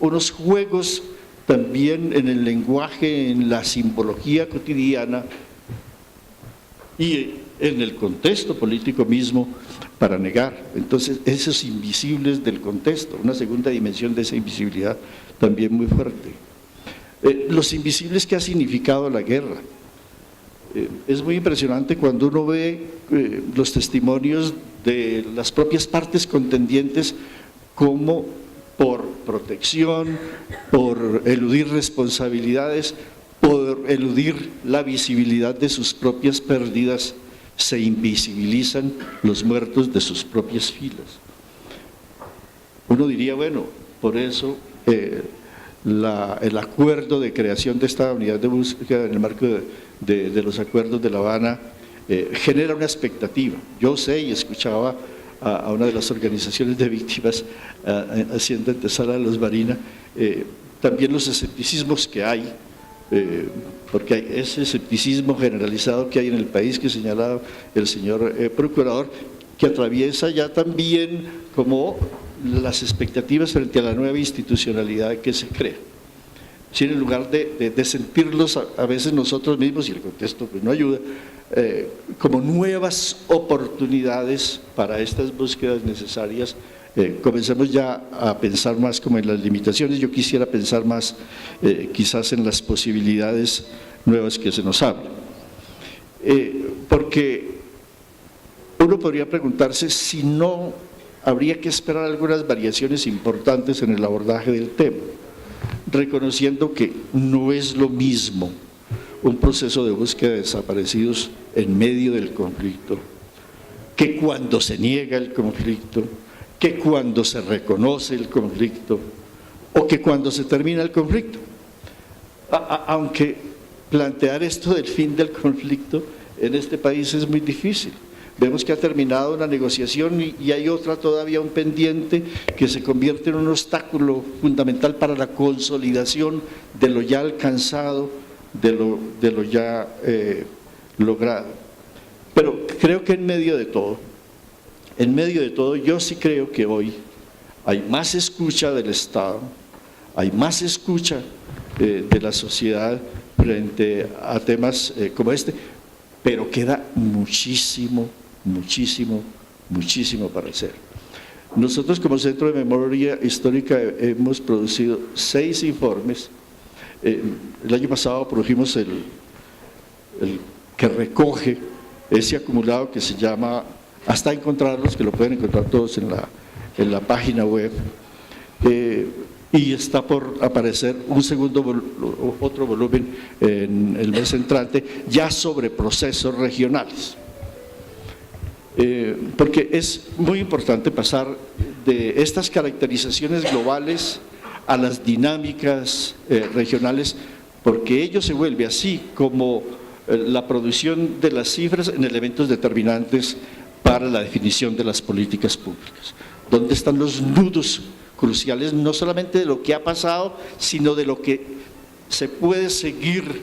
unos juegos también en el lenguaje, en la simbología cotidiana y en el contexto político mismo para negar. Entonces, esos invisibles del contexto, una segunda dimensión de esa invisibilidad también muy fuerte. Los invisibles que ha significado la guerra. Es muy impresionante cuando uno ve los testimonios de las propias partes contendientes, como por protección, por eludir responsabilidades, por eludir la visibilidad de sus propias pérdidas, se invisibilizan los muertos de sus propias filas. Uno diría, bueno, por eso el acuerdo de creación de esta unidad de búsqueda en el marco de los acuerdos de La Habana genera una expectativa. Yo sé y escuchaba a una de las organizaciones de víctimas haciendo antesala a los Marina, también los escepticismos que hay, porque hay ese escepticismo generalizado que hay en el país que señalaba el señor procurador, que atraviesa ya también como las expectativas frente a la nueva institucionalidad que se crea. Si en lugar de sentirlos a veces nosotros mismos, y el contexto pues no ayuda, como nuevas oportunidades para estas búsquedas necesarias comencemos ya a pensar más como en las limitaciones. Yo quisiera pensar más quizás en las posibilidades nuevas que se nos abren. Porque uno podría preguntarse si no habría que esperar algunas variaciones importantes en el abordaje del tema, reconociendo que no es lo mismo un proceso de búsqueda de desaparecidos en medio del conflicto, que cuando se niega el conflicto, que cuando se reconoce el conflicto o que cuando se termina el conflicto. Aunque plantear esto del fin del conflicto en este país es muy difícil. Vemos que ha terminado una negociación y hay otra todavía, un pendiente que se convierte en un obstáculo fundamental para la consolidación de lo ya alcanzado, de lo ya logrado. Pero creo que en medio de todo, yo sí creo que hoy hay más escucha del Estado, hay más escucha de la sociedad frente a temas como este, pero queda muchísimo para hacer. Nosotros como Centro de Memoria Histórica hemos producido 6 informes. El año pasado produjimos el que recoge ese acumulado que se llama Hasta encontrarlos, que lo pueden encontrar todos en la página web, y está por aparecer otro volumen en el mes entrante, ya sobre procesos regionales. Porque es muy importante pasar de estas caracterizaciones globales a las dinámicas regionales, porque ello se vuelve, así como la producción de las cifras, en elementos determinantes para la definición de las políticas públicas. ¿Dónde están los nudos cruciales, no solamente de lo que ha pasado, sino de lo que se puede seguir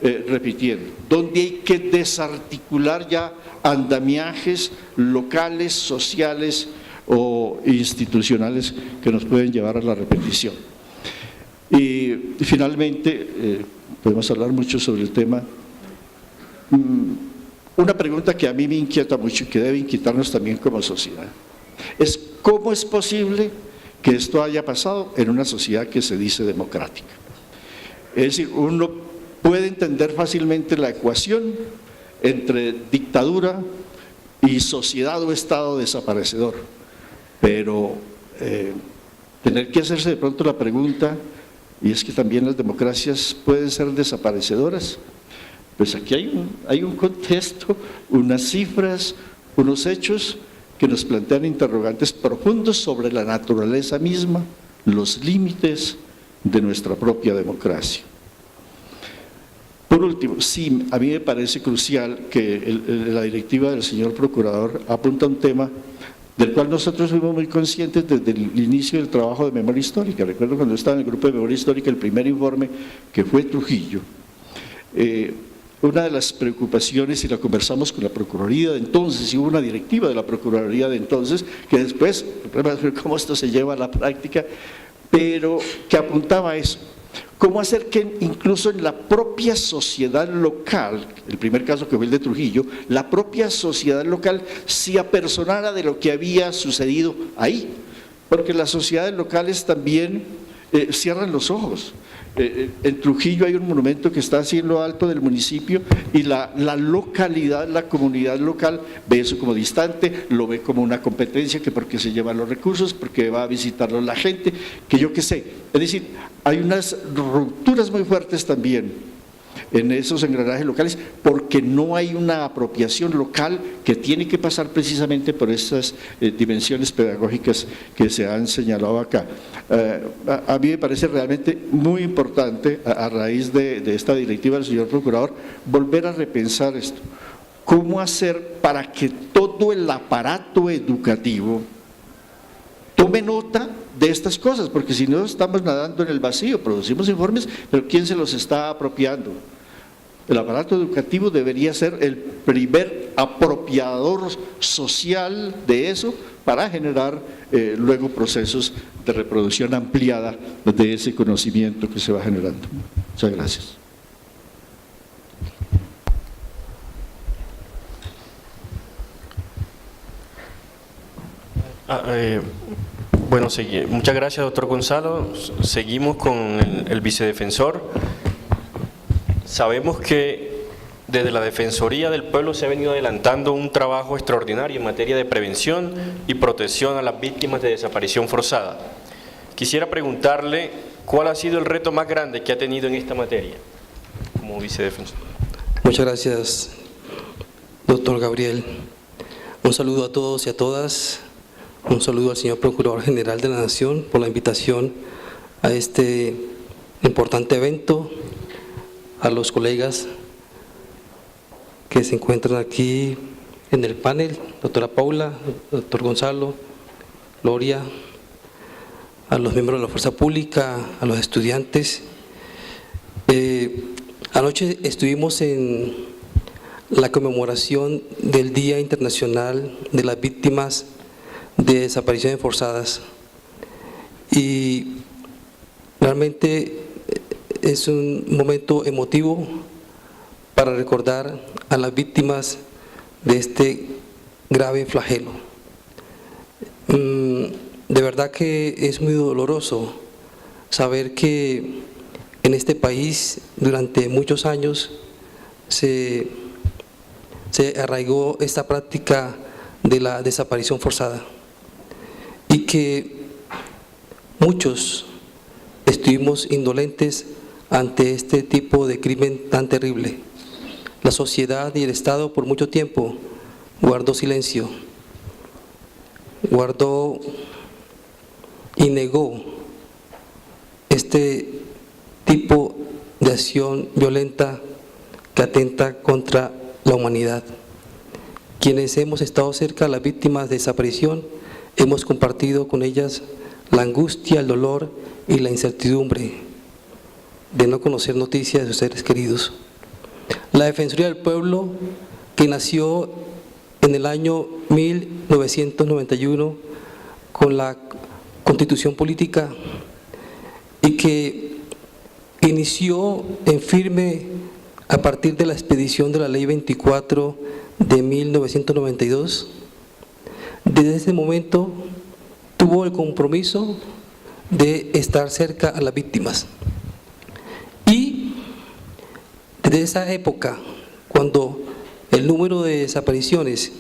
repitiendo? ¿Dónde hay que desarticular ya andamiajes locales, sociales o institucionales que nos pueden llevar a la repetición? Y finalmente, podemos hablar mucho sobre el tema. Una pregunta que a mí me inquieta mucho y que debe inquietarnos también como sociedad es: ¿cómo es posible que esto haya pasado en una sociedad que se dice democrática? Es decir, uno puede entender fácilmente la ecuación entre dictadura y sociedad o Estado desaparecedor, pero tener que hacerse de pronto la pregunta, y es que también las democracias pueden ser desaparecedoras. Pues aquí hay un contexto, unas cifras, unos hechos que nos plantean interrogantes profundos sobre la naturaleza misma, los límites de nuestra propia democracia. Por último, sí, a mí me parece crucial que la directiva del señor Procurador apunta a un tema del cual nosotros fuimos muy conscientes desde el inicio del trabajo de memoria histórica. Recuerdo cuando estaba en el grupo de memoria histórica, el primer informe que fue Trujillo, una de las preocupaciones, y la conversamos con la Procuraduría de entonces, y hubo una directiva de la Procuraduría de entonces, que después, cómo esto se lleva a la práctica, pero que apuntaba a eso: cómo hacer que incluso en la propia sociedad local, el primer caso que fue el de Trujillo, la propia sociedad local se apersonara de lo que había sucedido ahí, porque las sociedades locales también cierran los ojos. En Trujillo hay un monumento que está así en lo alto del municipio y la localidad, la comunidad local ve eso como distante, lo ve como una competencia, que porque se llevan los recursos, porque va a visitarlo la gente, que yo qué sé. Es decir, hay unas rupturas muy fuertes también en esos engranajes locales, porque no hay una apropiación local que tiene que pasar precisamente por esas dimensiones pedagógicas que se han señalado acá. A mí me parece realmente muy importante, a raíz de esta directiva del señor Procurador, volver a repensar esto. ¿Cómo hacer para que todo el aparato educativo tome nota de estas cosas? Porque si no, estamos nadando en el vacío, producimos informes, pero ¿quién se los está apropiando? El aparato educativo debería ser el primer apropiador social de eso, para generar luego procesos de reproducción ampliada de ese conocimiento que se va generando. Muchas gracias. Bueno, muchas gracias, doctor Gonzalo. Seguimos con el vicedefensor. Sabemos que desde la Defensoría del Pueblo se ha venido adelantando un trabajo extraordinario en materia de prevención y protección a las víctimas de desaparición forzada. Quisiera preguntarle cuál ha sido el reto más grande que ha tenido en esta materia como vicedefensor. Muchas gracias, doctor Gabriel. Un saludo a todos y a todas. Un saludo al señor Procurador General de la Nación por la invitación a este importante evento, a los colegas que se encuentran aquí en el panel, doctora Paula, doctor Gonzalo, Gloria, a los miembros de la Fuerza Pública, a los estudiantes. Anoche estuvimos en la conmemoración del Día Internacional de las Víctimas de Desapariciones Forzadas y realmente es un momento emotivo para recordar a las víctimas de este grave flagelo. De verdad que es muy doloroso saber que en este país durante muchos años se arraigó esta práctica de la desaparición forzada y que muchos estuvimos indolentes ante este tipo de crimen tan terrible. La sociedad y el Estado por mucho tiempo guardó silencio, guardó y negó este tipo de acción violenta que atenta contra la humanidad. Quienes hemos estado cerca de las víctimas de desaparición, hemos compartido con ellas la angustia, el dolor y la incertidumbre de no conocer noticias de sus seres queridos. La Defensoría del Pueblo, que nació en el año 1991 con la Constitución Política y que inició en firme a partir de la expedición de la Ley 24 de 1992, desde ese momento tuvo el compromiso de estar cerca a las víctimas. Y desde esa época, cuando el número de desapariciones,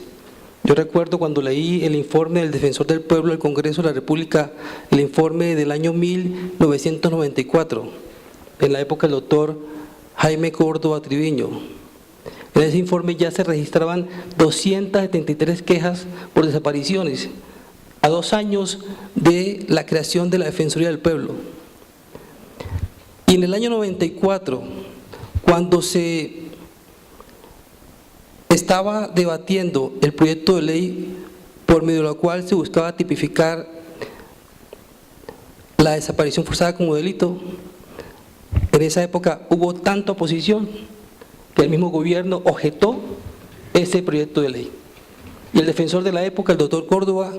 yo recuerdo cuando leí el informe del Defensor del Pueblo del Congreso de la República, el informe del año 1994, en la época del doctor Jaime Córdoba Triviño. En ese informe ya se registraban 273 quejas por desapariciones a 2 años de la creación de la Defensoría del Pueblo. Y en el año 94, cuando se estaba debatiendo el proyecto de ley por medio de la cual se buscaba tipificar la desaparición forzada como delito, en esa época hubo tanta oposición que el mismo gobierno objetó ese proyecto de ley. Y el defensor de la época, el doctor Córdoba,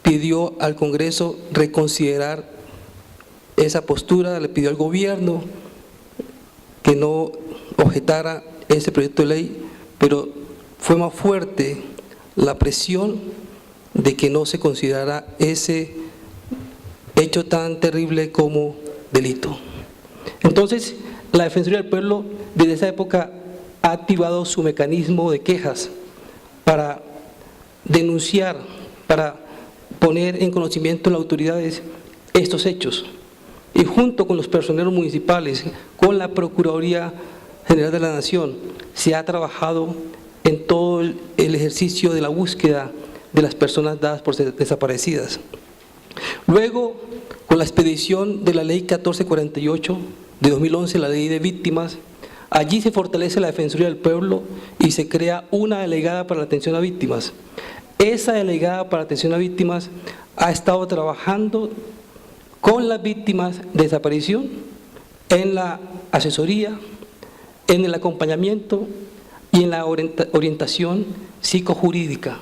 pidió al Congreso reconsiderar esa postura, le pidió al gobierno que no objetara ese proyecto de ley, pero fue más fuerte la presión de que no se considerara ese hecho tan terrible como delito. Entonces, la Defensoría del Pueblo desde esa época ha activado su mecanismo de quejas para denunciar, para poner en conocimiento de las autoridades estos hechos. Y junto con los personeros municipales, con la Procuraduría General de la Nación, se ha trabajado en todo el ejercicio de la búsqueda de las personas dadas por desaparecidas. Luego, con la expedición de la Ley 1448 de 2011, la Ley de Víctimas, allí se fortalece la Defensoría del Pueblo y se crea una delegada para la atención a víctimas. Esa delegada para atención a víctimas ha estado trabajando con las víctimas de desaparición en la asesoría, en el acompañamiento y en la orientación psicojurídica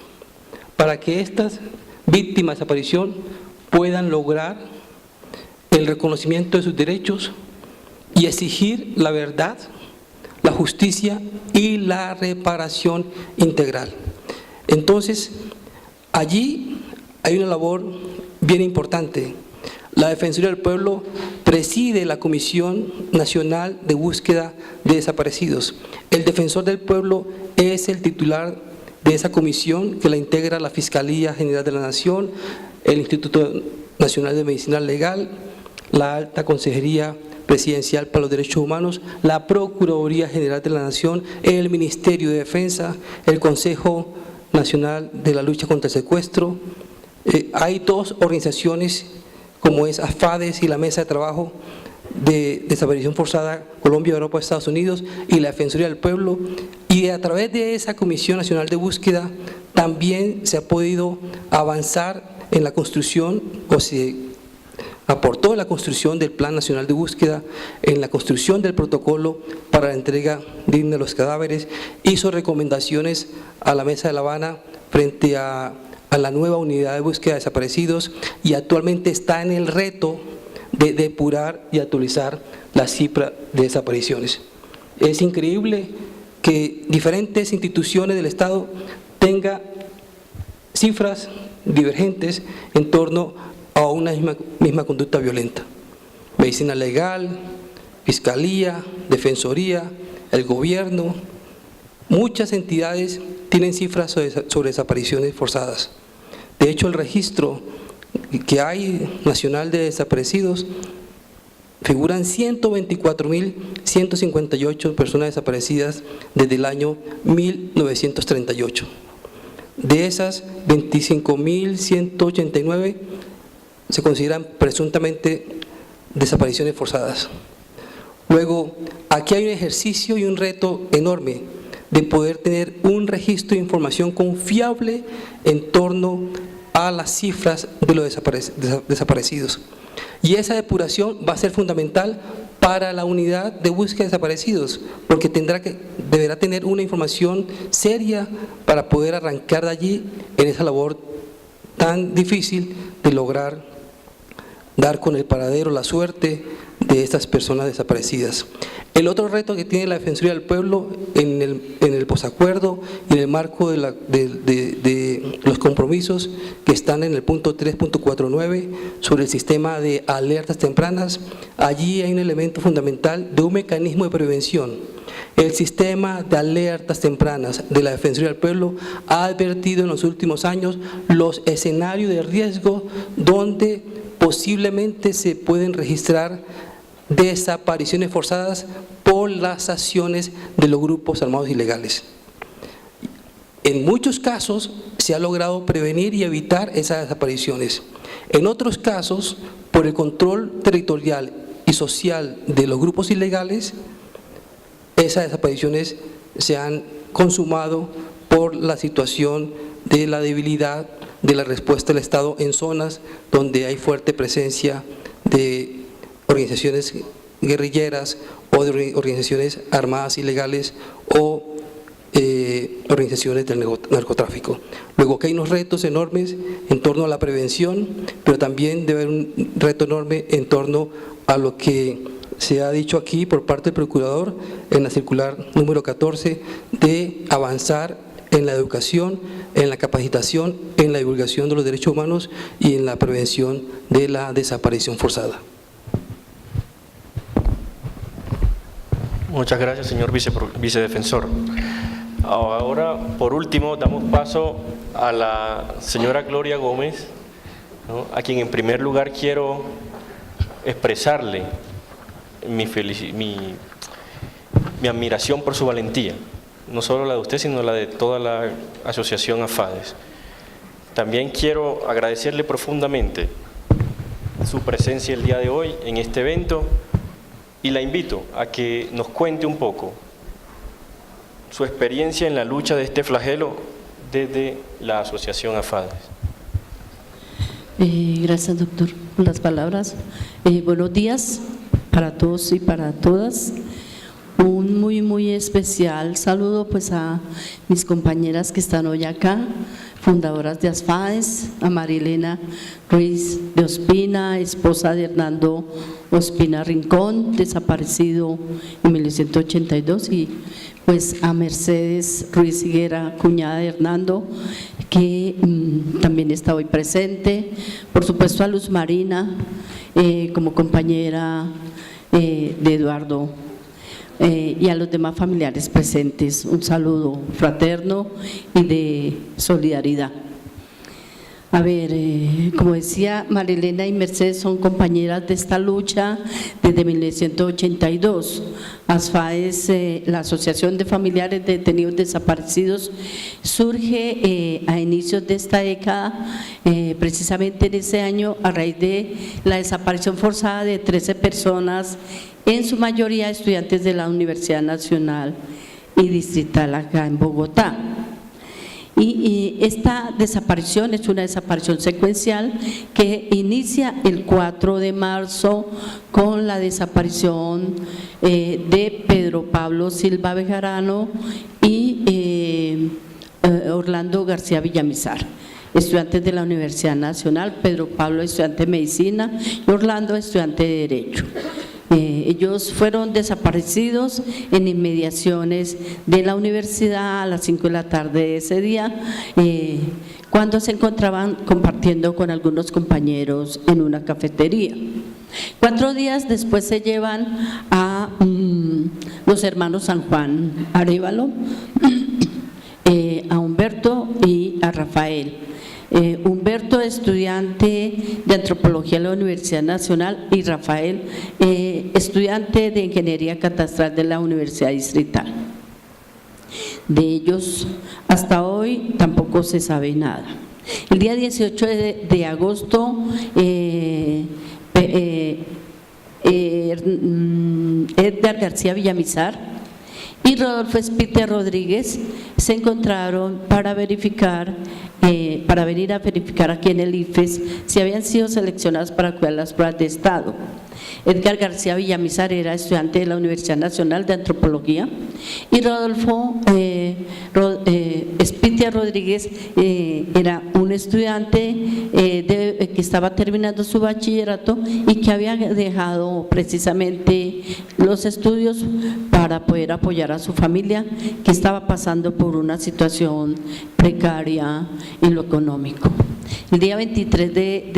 para que estas víctimas de desaparición puedan lograr el reconocimiento de sus derechos y exigir la verdad, la justicia y la reparación integral. Entonces, allí hay una labor bien importante. La Defensoría del Pueblo preside la Comisión Nacional de Búsqueda de Desaparecidos. El Defensor del Pueblo es el titular de esa comisión que la integra la Fiscalía General de la Nación, el Instituto Nacional de Medicina Legal, la Alta Consejería Presidencial para los Derechos Humanos, la Procuraduría General de la Nación, el Ministerio de Defensa, el Consejo Nacional de la Lucha contra el Secuestro. Hay dos organizaciones como es AFADES y la Mesa de Trabajo de Desaparición Forzada Colombia, Europa, Estados Unidos y la Defensoría del Pueblo, y a través de esa Comisión Nacional de Búsqueda también se ha podido avanzar en la construcción, o se aportó en la construcción del Plan Nacional de Búsqueda, en la construcción del protocolo para la entrega digna de los cadáveres, hizo recomendaciones a la Mesa de La Habana frente a la nueva unidad de búsqueda de desaparecidos y actualmente está en el reto de depurar y actualizar la cifra de desapariciones. Es increíble que diferentes instituciones del Estado tengan cifras divergentes en torno a una misma conducta violenta. Medicina Legal, Fiscalía, Defensoría, el Gobierno, muchas entidades tienen cifras sobre desapariciones forzadas. De hecho, el registro que hay nacional de desaparecidos figuran 124.158 personas desaparecidas desde el año 1938. De esas, 25.189 se consideran presuntamente desapariciones forzadas. Luego, aquí hay un ejercicio y un reto enorme de poder tener un registro de información confiable en torno a las cifras de los desaparecidos. Y esa depuración va a ser fundamental para la unidad de búsqueda de desaparecidos, porque deberá tener una información seria para poder arrancar de allí en esa labor tan difícil de lograr dar con el paradero, la suerte de estas personas desaparecidas. El otro reto que tiene la Defensoría del Pueblo en el posacuerdo y en el marco de los compromisos que están en el punto 3.49 sobre el sistema de alertas tempranas, allí hay un elemento fundamental de un mecanismo de prevención. El sistema de alertas tempranas de la Defensoría del Pueblo ha advertido en los últimos años los escenarios de riesgo donde posiblemente se pueden registrar desapariciones forzadas por las acciones de los grupos armados ilegales. En muchos casos se ha logrado prevenir y evitar esas desapariciones. En otros casos, por el control territorial y social de los grupos ilegales, esas desapariciones se han consumado por la situación de la debilidad de la respuesta del Estado en zonas donde hay fuerte presencia de organizaciones guerrilleras o de organizaciones armadas ilegales o organizaciones del narcotráfico. Luego que hay unos retos enormes en torno a la prevención, pero también debe haber un reto enorme en torno a lo que se ha dicho aquí por parte del Procurador en la circular número 14 de avanzar en la educación, en la capacitación, en la divulgación de los derechos humanos y en la prevención de la desaparición forzada. Muchas gracias, señor vicedefensor. Ahora, por último, damos paso a la señora Gloria Gómez, ¿no?, a quien en primer lugar quiero expresarle mi admiración por su valentía, no solo la de usted, sino la de toda la asociación AFADES. También quiero agradecerle profundamente su presencia el día de hoy en este evento y la invito a que nos cuente un poco su experiencia en la lucha de este flagelo desde la asociación AFADES. Gracias, doctor, por las palabras. Buenos días para todos y para todas. Un muy especial saludo pues a mis compañeras que están hoy acá, fundadoras de AFADES, a Marilena Ruiz de Ospina, esposa de Hernando Ospina Rincón, desaparecido en 1982, y pues a Mercedes Ruiz Higuera, cuñada de Hernando, que también está hoy presente, por supuesto a Luz Marina como compañera de Eduardo, y a los demás familiares presentes, un saludo fraterno y de solidaridad. A ver, como decía, Marilena y Mercedes son compañeras de esta lucha desde 1982. ASFA es la Asociación de Familiares de Detenidos Desaparecidos, surge a inicios de esta década, precisamente en ese año, a raíz de la desaparición forzada de 13 personas, en su mayoría estudiantes de la Universidad Nacional y Distrital acá en Bogotá. Y esta desaparición es una desaparición secuencial que inicia el 4 de marzo con la desaparición de Pedro Pablo Silva Bejarano y Orlando García Villamizar, estudiantes de la Universidad Nacional. Pedro Pablo, estudiante de Medicina, y Orlando, estudiante de Derecho. Ellos fueron desaparecidos en inmediaciones de la universidad a las 5 de la tarde de ese día, cuando se encontraban compartiendo con algunos compañeros en una cafetería. 4 días después se llevan a los hermanos San Juan Arévalo, a Humberto y a Rafael. Humberto, estudiante de Antropología en la Universidad Nacional, y Rafael, estudiante de Ingeniería Catastral de la Universidad Distrital. De ellos, hasta hoy, tampoco se sabe nada. El día 18 de agosto, Edgar García Villamizar y Rodolfo Espitia Rodríguez se encontraron para verificar, para venir a verificar aquí en el IFES si habían sido seleccionados para cuidar las pruebas de estado. Edgar García Villamizar era estudiante de la Universidad Nacional de Antropología y Rodolfo Espitia Rodríguez era un estudiante que estaba terminando su bachillerato y que había dejado precisamente los estudios para poder apoyar a su familia, que estaba pasando por una situación precaria en lo económico. El día 23 de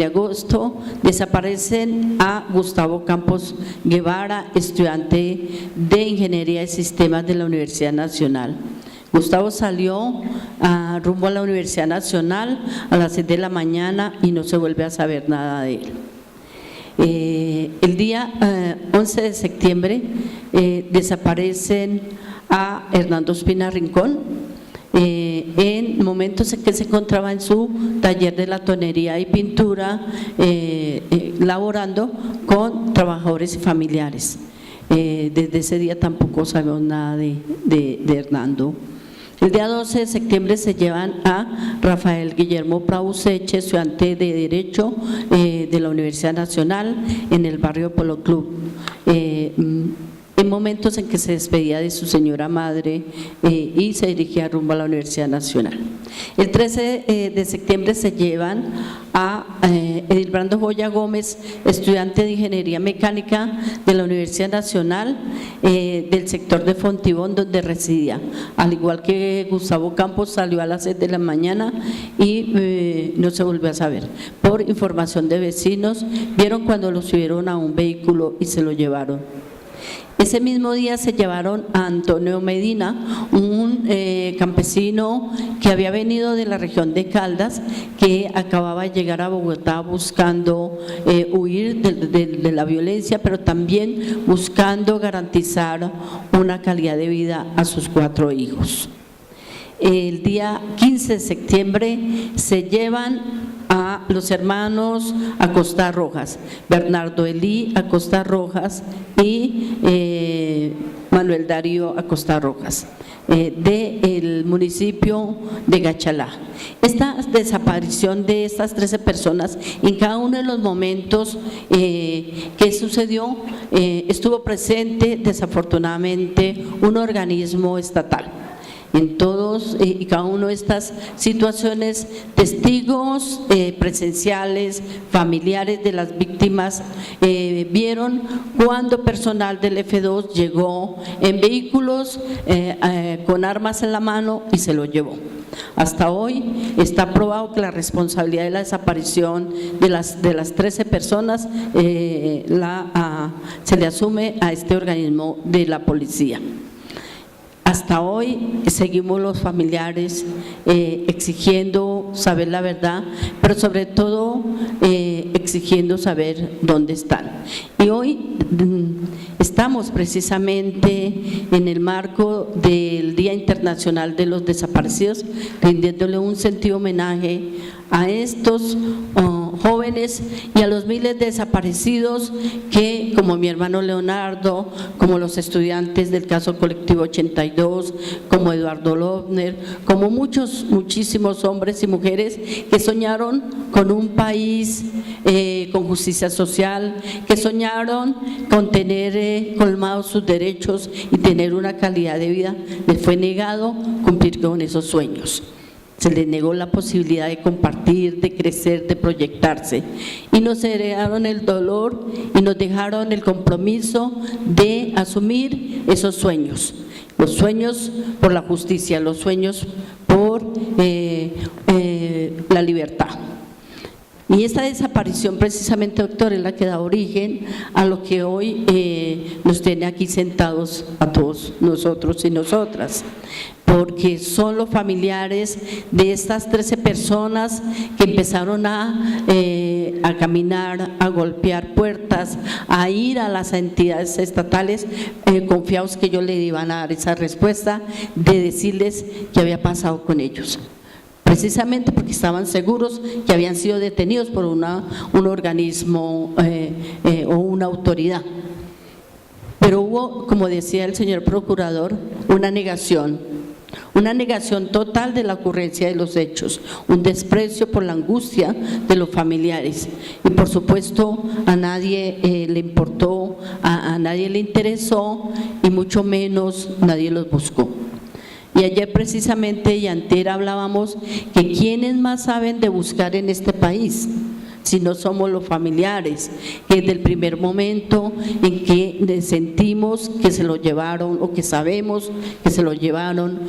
agosto, desaparecen a Gustavo Campos Guevara, estudiante de Ingeniería de Sistemas de la Universidad Nacional. Gustavo salió rumbo a la Universidad Nacional a las 6 de la mañana y no se vuelve a saber nada de él. El día 11 de septiembre desaparecen a Hernando Espina Rincón, en momentos en que se encontraba en su taller de latonería y pintura, laborando con trabajadores y familiares. Desde ese día tampoco sabemos nada de Hernando. El día 12 de septiembre se llevan a Rafael Guillermo Prauseche, estudiante de Derecho de la Universidad Nacional, en el barrio Polo Club, en momentos en que se despedía de su señora madre y se dirigía rumbo a la Universidad Nacional. El 13 de septiembre se llevan a Edilbrando Joya Gómez, estudiante de Ingeniería Mecánica de la Universidad Nacional, del sector de Fontibón, donde residía. Al igual que Gustavo Campos, salió a las 6 de la mañana y no se volvió a saber. Por información de vecinos, vieron cuando lo subieron a un vehículo y se lo llevaron. Ese mismo día se llevaron a Antonio Medina, un campesino que había venido de la región de Caldas, que acababa de llegar a Bogotá buscando huir de la violencia, pero también buscando garantizar una calidad de vida a sus 4 hijos. El día 15 de septiembre se llevan a los hermanos Acosta Rojas, Bernardo Elí Acosta Rojas y Manuel Darío Acosta Rojas, del municipio de Gachalá. Esta desaparición de estas 13 personas, en cada uno de los momentos que sucedió, estuvo presente desafortunadamente un organismo estatal. en todos y cada una de estas situaciones, testigos presenciales, familiares de las víctimas, vieron cuando personal del F2 llegó en vehículos con armas en la mano y se lo llevó. Hasta hoy está probado que la responsabilidad de la desaparición de las 13 personas se le asume a este organismo de la policía. Hasta hoy seguimos los familiares exigiendo saber la verdad, pero sobre todo exigiendo saber dónde están. Y hoy estamos precisamente en el marco del Día Internacional de los Desaparecidos, rindiéndole un sentido homenaje a estos jóvenes y a los miles de desaparecidos que, como mi hermano Leonardo, como los estudiantes del caso Colectivo 82, como Eduardo Lofner, como muchísimos hombres y mujeres que soñaron con un país con justicia social, que soñaron con tener colmados sus derechos y tener una calidad de vida, les fue negado cumplir con esos sueños. Se les negó la posibilidad de compartir, de crecer, de proyectarse. Y nos heredaron el dolor y nos dejaron el compromiso de asumir esos sueños. Los sueños por la justicia, los sueños por la libertad. Y esta desaparición precisamente, doctor, es la que da origen a lo que hoy nos tiene aquí sentados a todos nosotros y nosotras, porque son los familiares de estas 13 personas que empezaron a caminar, a golpear puertas, a ir a las entidades estatales, confiados que ellos le iban a dar esa respuesta de decirles qué había pasado con ellos. Precisamente porque estaban seguros que habían sido detenidos por un organismo o una autoridad. Pero hubo, como decía el señor procurador, una negación total de la ocurrencia de los hechos, un desprecio por la angustia de los familiares. Y por supuesto a nadie le importó, a nadie le interesó y mucho menos nadie los buscó. Y ayer precisamente y antier hablábamos que quiénes más saben de buscar en este país, si no somos los familiares, que desde el primer momento en que sentimos que se lo llevaron o que sabemos que se lo llevaron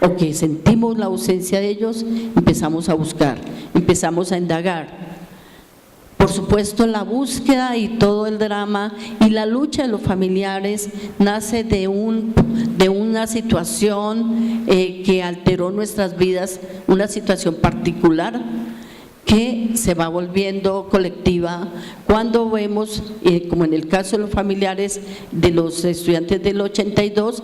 o que sentimos la ausencia de ellos, empezamos a buscar, empezamos a indagar. Por supuesto, la búsqueda y todo el drama y la lucha de los familiares nace de una situación que alteró nuestras vidas, una situación particular que se va volviendo colectiva cuando vemos, como en el caso de los familiares de los estudiantes del 82,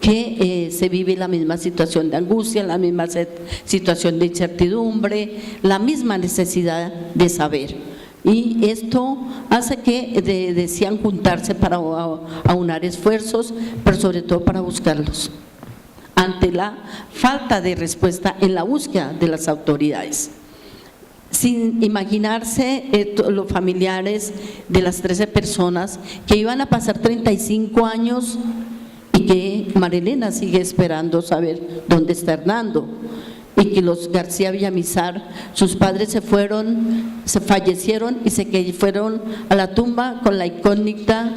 que se vive la misma situación de angustia, la misma situación de incertidumbre, la misma necesidad de saber. Y esto hace que desean juntarse para aunar esfuerzos, pero sobre todo para buscarlos, ante la falta de respuesta en la búsqueda de las autoridades. Sin imaginarse los familiares de las 13 personas que iban a pasar 35 años y que Marilena sigue esperando saber dónde está Hernando, y que los García Villamizar, sus padres se fallecieron y se fueron a la tumba con la incógnita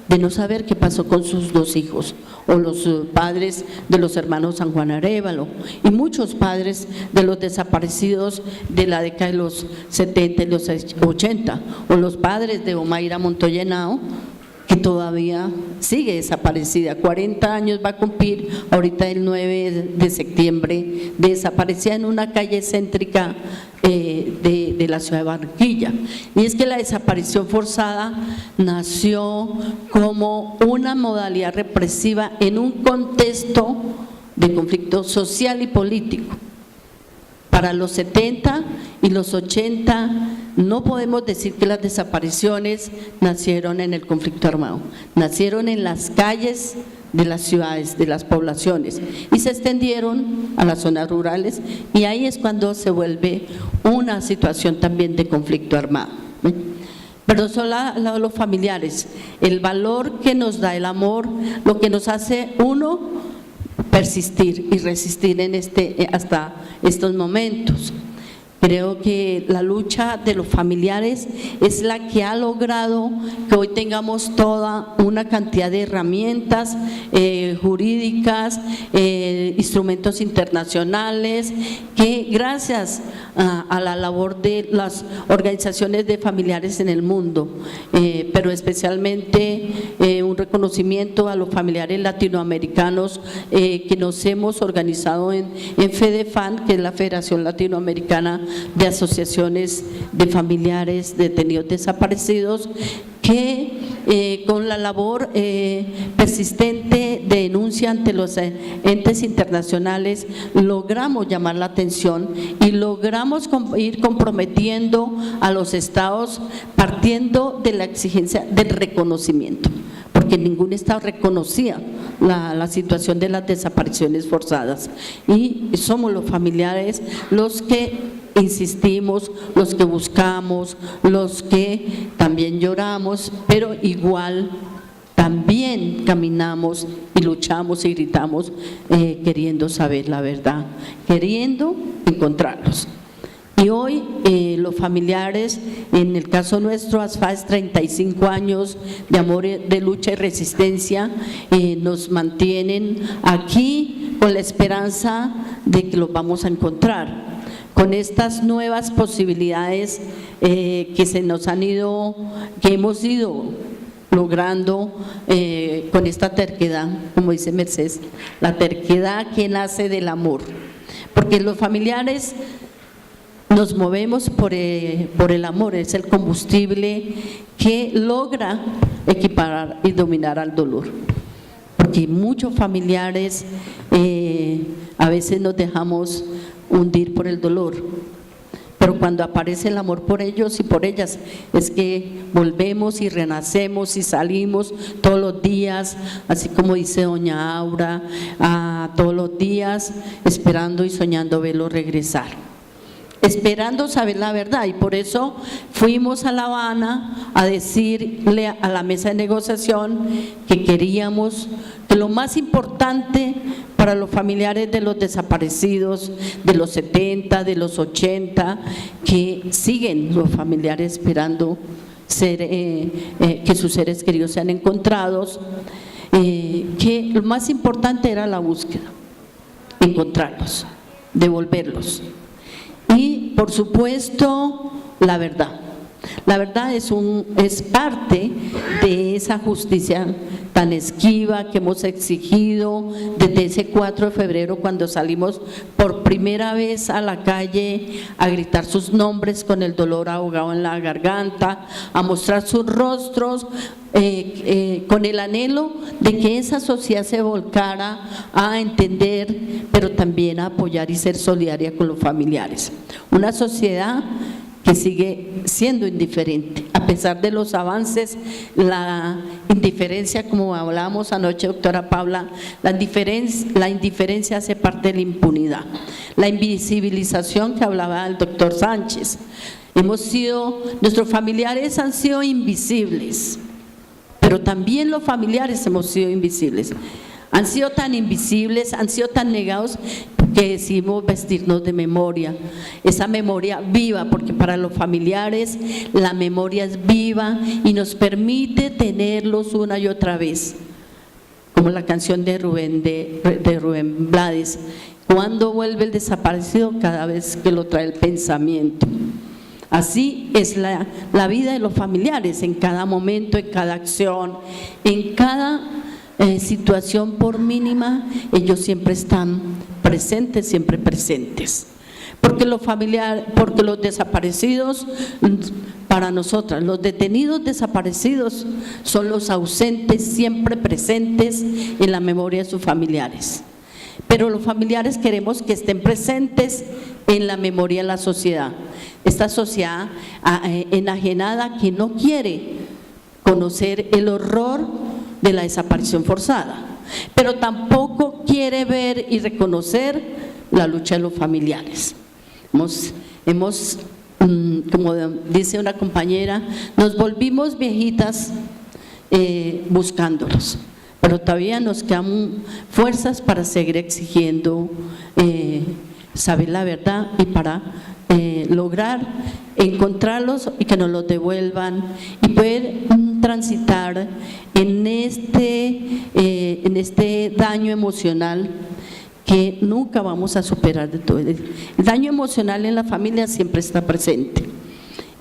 de no saber qué pasó con sus 2 hijos, o los padres de los hermanos San Juan Arévalo, y muchos padres de los desaparecidos de la década de los 70 y los 80, o los padres de Omaira Montoyenao, que todavía sigue desaparecida, 40 años va a cumplir ahorita el 9 de septiembre, desaparecida en una calle céntrica de la ciudad de Barranquilla. Y es que la desaparición forzada nació como una modalidad represiva en un contexto de conflicto social y político. Para los 70 y los 80 no podemos decir que las desapariciones nacieron en el conflicto armado, nacieron en las calles de las ciudades, de las poblaciones, y se extendieron a las zonas rurales, y ahí es cuando se vuelve una situación también de conflicto armado. Pero son los familiares, el valor que nos da el amor, lo que nos hace uno persistir y resistir en hasta estos momentos. Creo que la lucha de los familiares es la que ha logrado que hoy tengamos toda una cantidad de herramientas jurídicas, instrumentos internacionales, que gracias a la labor de las organizaciones de familiares en el mundo, pero especialmente un reconocimiento a los familiares latinoamericanos que nos hemos organizado en FEDEFAN, que es la Federación Latinoamericana de Asociaciones de Familiares Detenidos Desaparecidos, que con la labor persistente de denuncia ante los entes internacionales logramos llamar la atención y logramos ir comprometiendo a los estados partiendo de la exigencia del reconocimiento, porque ningún estado reconocía la situación de las desapariciones forzadas, y somos los familiares los que insistimos, los que buscamos, los que también lloramos, pero igual también caminamos y luchamos y gritamos queriendo saber la verdad, queriendo encontrarlos. Y hoy los familiares, en el caso nuestro, ASFAES, 35 años de amor, de lucha y resistencia, nos mantienen aquí con la esperanza de que los vamos a encontrar. Con estas nuevas posibilidades que se nos han ido, que hemos ido logrando con esta terquedad, como dice Mercedes, la terquedad que nace del amor, porque los familiares nos movemos por el amor, es el combustible que logra equiparar y dominar al dolor, porque muchos familiares a veces nos dejamos hundir por el dolor, pero cuando aparece el amor por ellos y por ellas es que volvemos y renacemos y salimos todos los días, así como dice doña Aura, todos los días esperando y soñando verlo regresar, esperando saber la verdad. Y por eso fuimos a La Habana a decirle a la mesa de negociación que queríamos que lo más importante para los familiares de los desaparecidos de los 70, de los 80, que siguen los familiares esperando que sus seres queridos sean encontrados, que lo más importante era la búsqueda, encontrarlos, devolverlos. Y por supuesto la verdad. La verdad es parte de esa justicia tan esquiva que hemos exigido desde ese 4 de febrero, cuando salimos por primera vez a la calle a gritar sus nombres con el dolor ahogado en la garganta, a mostrar sus rostros, con el anhelo de que esa sociedad se volcara a entender, pero también a apoyar y ser solidaria con los familiares. Una sociedad que sigue siendo indiferente, a pesar de los avances, la indiferencia, como hablábamos anoche, doctora Paula, la indiferencia hace parte de la impunidad, la invisibilización que hablaba el doctor Sánchez. Nuestros familiares han sido invisibles, pero también los familiares hemos sido invisibles. Han sido tan invisibles, han sido tan negados, que decimos vestirnos de memoria, esa memoria viva, porque para los familiares la memoria es viva y nos permite tenerlos una y otra vez, como la canción de Rubén Blades, cuando vuelve el desaparecido, cada vez que lo trae el pensamiento. Así es la vida de los familiares, en cada momento, en cada acción, en cada situación, por mínima, ellos siempre están presentes, siempre presentes. Porque los desaparecidos, para nosotras, los detenidos desaparecidos son los ausentes, siempre presentes en la memoria de sus familiares. Pero los familiares queremos que estén presentes en la memoria de la sociedad. Esta sociedad enajenada que no quiere conocer el horror de la desaparición forzada, pero tampoco quiere ver y reconocer la lucha de los familiares. Hemos, como dice una compañera, nos volvimos viejitas buscándolos, pero todavía nos quedan fuerzas para seguir exigiendo saber la verdad y para lograr encontrarlos y que nos los devuelvan y poder transitar en este daño emocional que nunca vamos a superar de todo. El daño emocional en la familia siempre está presente.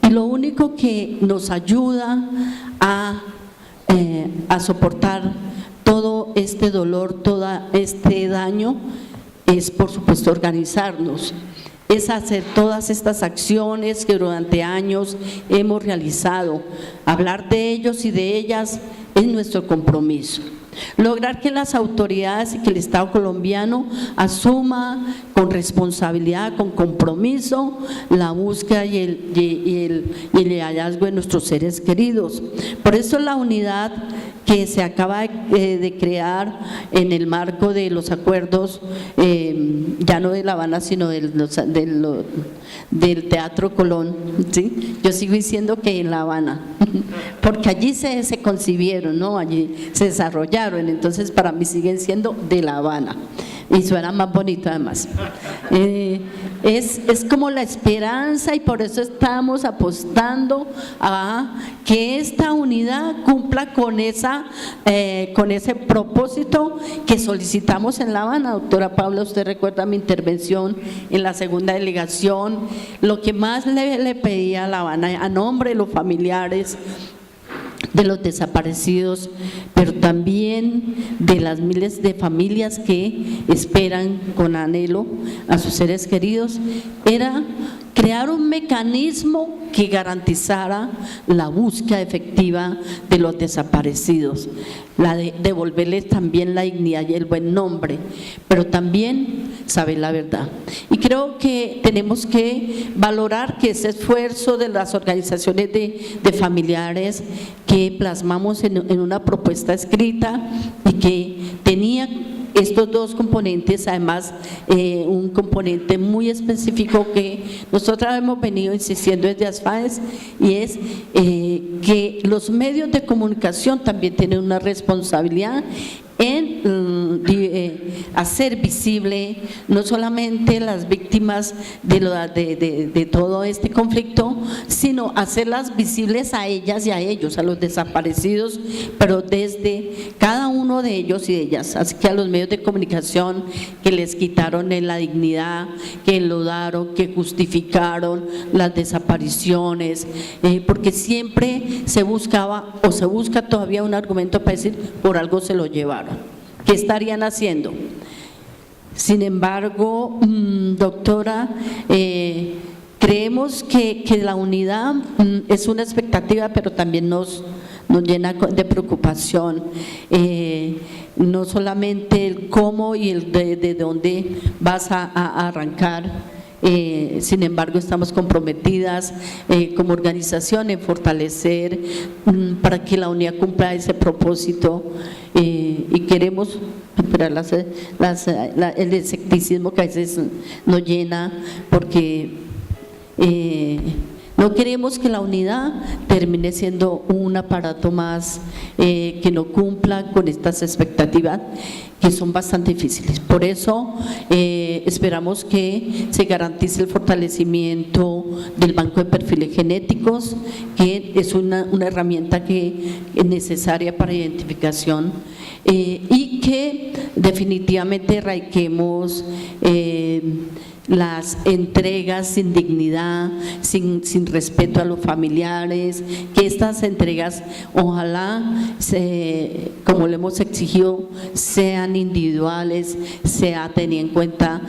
Y lo único que nos ayuda a soportar todo este dolor, todo este daño, es por supuesto organizarnos, es hacer todas estas acciones que durante años hemos realizado. Hablar de ellos y de ellas es nuestro compromiso. Lograr que las autoridades y que el Estado colombiano asuma con responsabilidad, con compromiso, la búsqueda y el hallazgo de nuestros seres queridos. Por eso la unidad que se acaba de crear en el marco de los acuerdos, ya no de La Habana, sino del Teatro Colón, ¿sí? Yo sigo diciendo que en La Habana, porque allí se concibieron, ¿no? Allí se desarrollaron, entonces para mí siguen siendo de La Habana. Y suena más bonito además. Es como la esperanza, y por eso estamos apostando a que esta unidad cumpla con ese propósito que solicitamos en La Habana. Doctora Paula, usted recuerda mi intervención en la segunda delegación, lo que más le pedía a La Habana a nombre de los familiares de los desaparecidos, pero también de las miles de familias que esperan con anhelo a sus seres queridos, era crear un mecanismo que garantizara la búsqueda efectiva de los desaparecidos, la de devolverles también la dignidad y el buen nombre, pero también saber la verdad. Y creo que tenemos que valorar que ese esfuerzo de las organizaciones de familiares que plasmamos en una propuesta escrita y que tenía estos dos componentes, además un componente muy específico que nosotros hemos venido insistiendo desde ASFAES, y es que los medios de comunicación también tienen una responsabilidad en hacer visible no solamente las víctimas de todo este conflicto, sino hacerlas visibles a ellas y a ellos, a los desaparecidos, pero desde cada uno de ellos y de ellas. Así que a los medios de comunicación que les quitaron la dignidad, que enlodaron, que justificaron las desapariciones, porque siempre se buscaba o se busca todavía un argumento para decir por algo se lo llevaron. ¿Qué estarían haciendo? Sin embargo, doctora, creemos que la unidad es una expectativa, pero también nos llena de preocupación, no solamente el cómo y el de dónde vas a arrancar. Sin embargo, estamos comprometidas como organización en fortalecer para que la unidad cumpla ese propósito, y queremos superar el escepticismo que a veces nos llena, porque no queremos que la unidad termine siendo un aparato más que no cumpla con estas expectativas, que son bastante difíciles. Por eso esperamos que se garantice el fortalecimiento del banco de perfiles genéticos, que es una herramienta que es necesaria para identificación, y que definitivamente erradiquemos las entregas sin dignidad, sin respeto a los familiares, que estas entregas ojalá, como le hemos exigido, sean individuales, sea teniendo en cuenta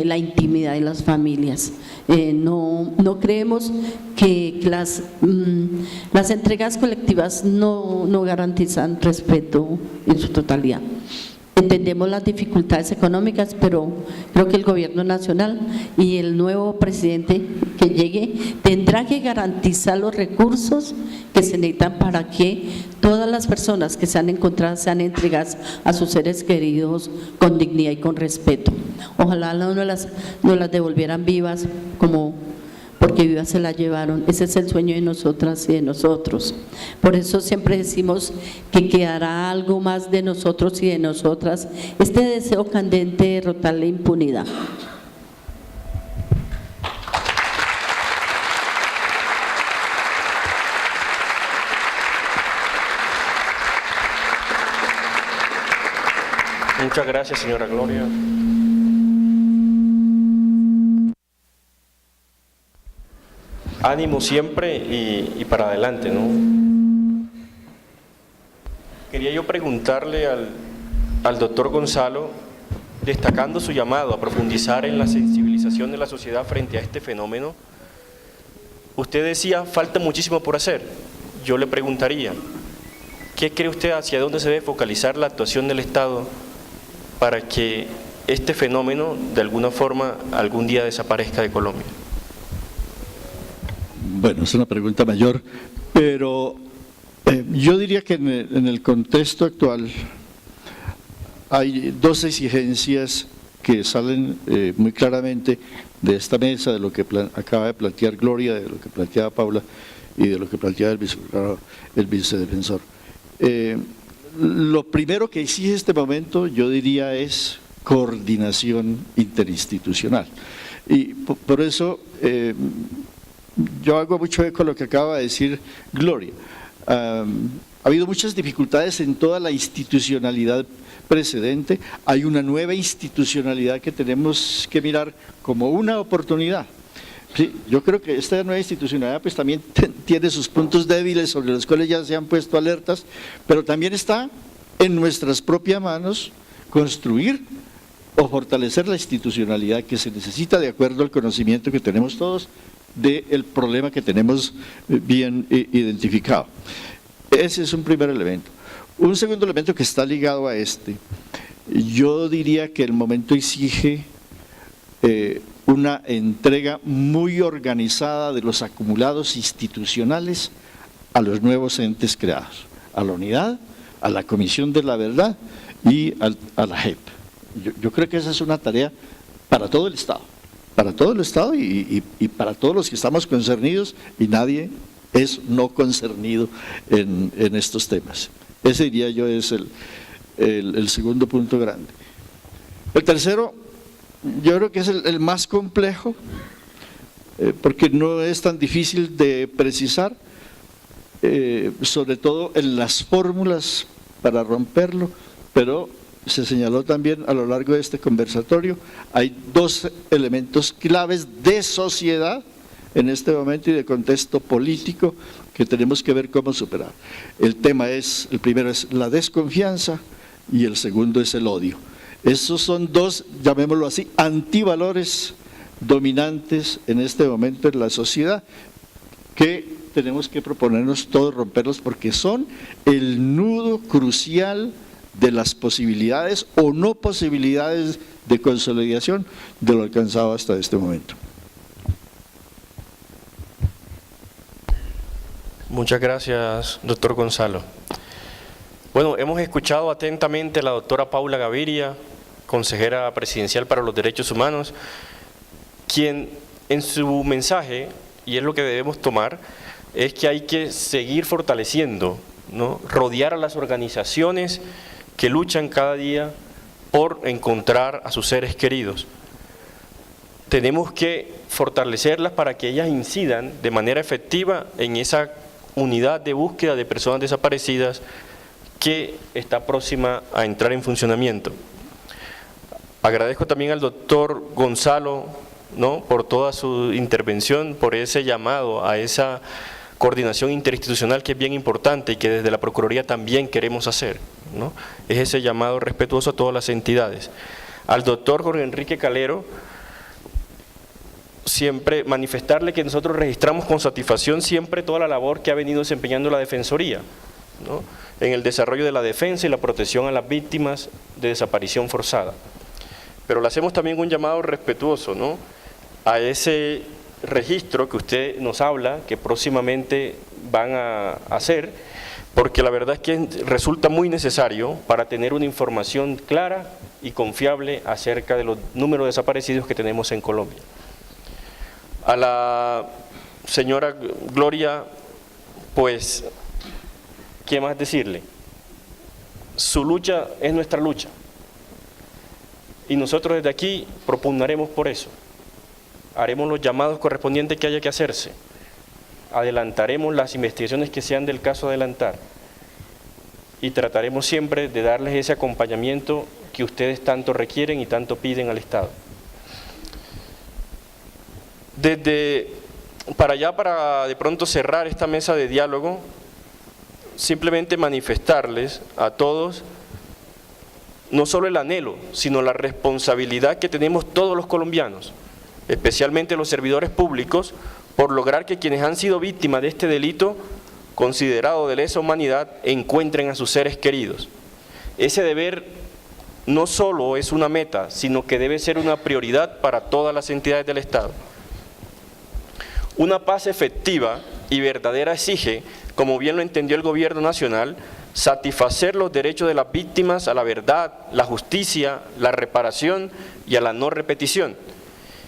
la intimidad de las familias. No creemos que las entregas colectivas no garantizan respeto en su totalidad. Entendemos las dificultades económicas, pero creo que el gobierno nacional y el nuevo presidente que llegue tendrá que garantizar los recursos que se necesitan para que todas las personas que sean encontradas sean entregadas a sus seres queridos con dignidad y con respeto. Ojalá no las devolvieran vivas como porque vivas se la llevaron. Ese es el sueño de nosotras y de nosotros. Por eso siempre decimos que quedará algo más de nosotros y de nosotras, este deseo candente de derrotar la impunidad. Muchas gracias, señora Gloria. Ánimo siempre y para adelante, ¿no? Quería yo preguntarle al doctor Gonzalo, destacando su llamado a profundizar en la sensibilización de la sociedad frente a este fenómeno. Usted decía, falta muchísimo por hacer. Yo le preguntaría, ¿qué cree usted hacia dónde se debe focalizar la actuación del Estado para que este fenómeno de alguna forma algún día desaparezca de Colombia? Bueno, es una pregunta mayor, pero yo diría que en el contexto actual hay dos exigencias que salen muy claramente de esta mesa, de lo que acaba de plantear Gloria, de lo que planteaba Paula y de lo que planteaba el vicedefensor. Lo primero que exige este momento, yo diría, es coordinación interinstitucional. Y por eso yo hago mucho eco a lo que acaba de decir Gloria. Ha habido muchas dificultades en toda la institucionalidad precedente. Hay una nueva institucionalidad que tenemos que mirar como una oportunidad. Sí, yo creo que esta nueva institucionalidad pues también tiene sus puntos débiles sobre los cuales ya se han puesto alertas, pero también está en nuestras propias manos construir o fortalecer la institucionalidad que se necesita de acuerdo al conocimiento que tenemos todos del problema que tenemos bien identificado. Ese es un primer elemento. Un segundo elemento que está ligado a este, yo diría que el momento exige una entrega muy organizada de los acumulados institucionales a los nuevos entes creados, a la unidad, a la Comisión de la Verdad y a la JEP. Yo creo que esa es una tarea para todo el Estado y para todos los que estamos concernidos, y nadie es no concernido en estos temas. Ese diría yo es el segundo punto grande. El tercero, yo creo que es el más complejo, porque no es tan difícil de precisar, sobre todo en las fórmulas para romperlo, pero se señaló también a lo largo de este conversatorio, hay dos elementos claves de sociedad en este momento y de contexto político que tenemos que ver cómo superar. El primero es la desconfianza y el segundo es el odio. Esos son dos, llamémoslo así, antivalores dominantes en este momento en la sociedad que tenemos que proponernos todos romperlos porque son el nudo crucial de las posibilidades o no posibilidades de consolidación de lo alcanzado hasta este momento. Muchas gracias, doctor Gonzalo. Bueno, hemos escuchado atentamente a la doctora Paula Gaviria, consejera presidencial para los derechos humanos, quien en su mensaje, y es lo que debemos tomar, es que hay que seguir fortaleciendo, ¿no? Rodear a las organizaciones que luchan cada día por encontrar a sus seres queridos. Tenemos que fortalecerlas para que ellas incidan de manera efectiva en esa unidad de búsqueda de personas desaparecidas que está próxima a entrar en funcionamiento. Agradezco también al doctor Gonzalo, ¿no?, por toda su intervención, por ese llamado a esa coordinación interinstitucional que es bien importante y que desde la Procuraduría también queremos hacer, ¿no? Es ese llamado respetuoso a todas las entidades. Al doctor Jorge Enrique Calero, siempre manifestarle que nosotros registramos con satisfacción siempre toda la labor que ha venido desempeñando la Defensoría, ¿no?, en el desarrollo de la defensa y la protección a las víctimas de desaparición forzada. Pero le hacemos también un llamado respetuoso, ¿no?, a ese registro que usted nos habla, que próximamente van a hacer, porque la verdad es que resulta muy necesario para tener una información clara y confiable acerca de los números de desaparecidos que tenemos en Colombia. A la señora Gloria, pues, ¿qué más decirle? Su lucha es nuestra lucha. Y nosotros desde aquí propugnaremos por eso. Haremos los llamados correspondientes que haya que hacerse. Adelantaremos las investigaciones que sean del caso adelantar. Y trataremos siempre de darles ese acompañamiento que ustedes tanto requieren y tanto piden al Estado. Para de pronto cerrar esta mesa de diálogo, simplemente manifestarles a todos no solo el anhelo, sino la responsabilidad que tenemos todos los colombianos, especialmente los servidores públicos, por lograr que quienes han sido víctimas de este delito considerado de lesa humanidad encuentren a sus seres queridos. Ese deber no solo es una meta, sino que debe ser una prioridad para todas las entidades del Estado. Una paz efectiva y verdadera exige, como bien lo entendió el Gobierno Nacional, satisfacer los derechos de las víctimas a la verdad, la justicia, la reparación y a la no repetición.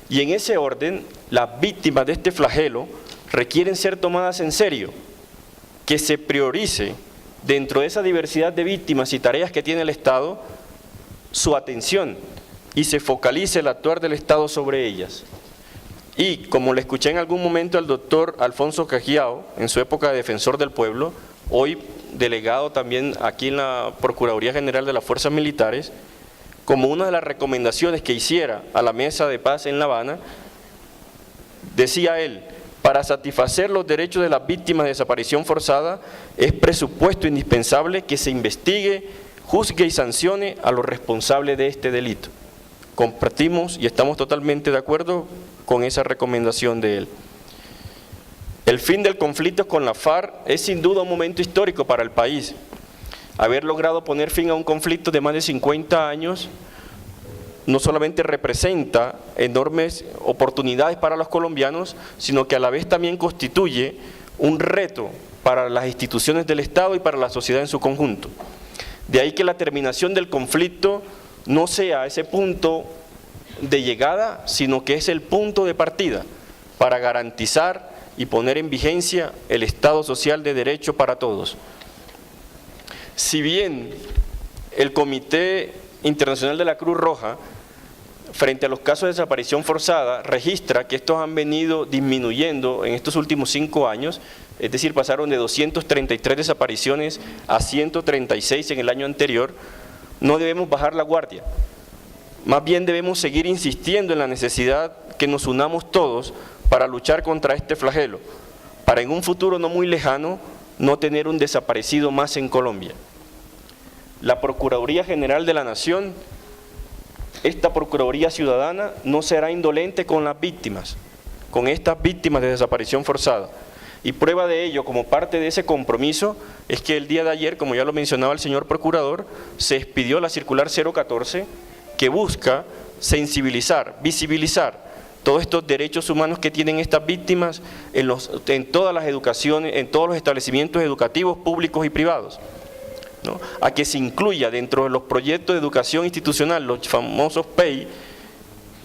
Y en ese orden, las víctimas de este flagelo requieren ser tomadas en serio, que se priorice dentro de esa diversidad de víctimas y tareas que tiene el Estado, su atención y se focalice el actuar del Estado sobre ellas. Y como le escuché en algún momento al doctor Alfonso Cajiao, en su época de defensor del pueblo, hoy delegado también aquí en la Procuraduría General de las Fuerzas Militares, como una de las recomendaciones que hiciera a la Mesa de Paz en La Habana, decía él: para satisfacer los derechos de las víctimas de desaparición forzada es presupuesto indispensable que se investigue, juzgue y sancione a los responsables de este delito. Compartimos y estamos totalmente de acuerdo con esa recomendación de él. El fin del conflicto con la FARC es sin duda un momento histórico para el país. Haber logrado poner fin a un conflicto de más de 50 años no solamente representa enormes oportunidades para los colombianos, sino que a la vez también constituye un reto para las instituciones del Estado y para la sociedad en su conjunto. De ahí que la terminación del conflicto no sea ese punto de llegada, sino que es el punto de partida para garantizar y poner en vigencia el Estado social de derecho para todos. Si bien el Comité Internacional de la Cruz Roja, frente a los casos de desaparición forzada, registra que estos han venido disminuyendo en estos últimos 5 años, es decir, pasaron de 233 desapariciones a 136 en el año anterior, no debemos bajar la guardia. Más bien debemos seguir insistiendo en la necesidad que nos unamos todos para luchar contra este flagelo, para en un futuro no muy lejano no tener un desaparecido más en Colombia. La Procuraduría General de la Nación, esta Procuraduría Ciudadana, no será indolente con las víctimas, con estas víctimas de desaparición forzada. Y prueba de ello, como parte de ese compromiso, es que el día de ayer, como ya lo mencionaba el señor Procurador, se expidió la circular 014, que busca sensibilizar, visibilizar todos estos derechos humanos que tienen estas víctimas en todas las educaciones, en todos los establecimientos educativos públicos y privados, ¿no? A que se incluya dentro de los proyectos de educación institucional, los famosos PEI,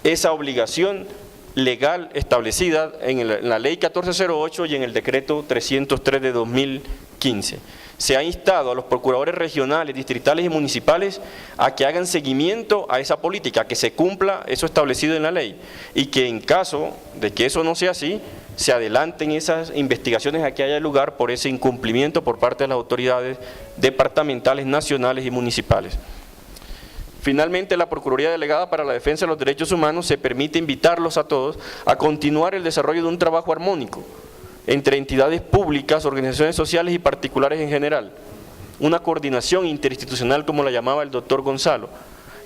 esa obligación legal establecida en la Ley 1408 y en el Decreto 303 de 2015. Se ha instado a los procuradores regionales, distritales y municipales a que hagan seguimiento a esa política, a que se cumpla eso establecido en la ley y que en caso de que eso no sea así, se adelanten esas investigaciones a que haya lugar por ese incumplimiento por parte de las autoridades departamentales, nacionales y municipales. Finalmente, la Procuraduría Delegada para la Defensa de los Derechos Humanos se permite invitarlos a todos a continuar el desarrollo de un trabajo armónico entre entidades públicas, organizaciones sociales y particulares en general, una coordinación interinstitucional como la llamaba el doctor Gonzalo,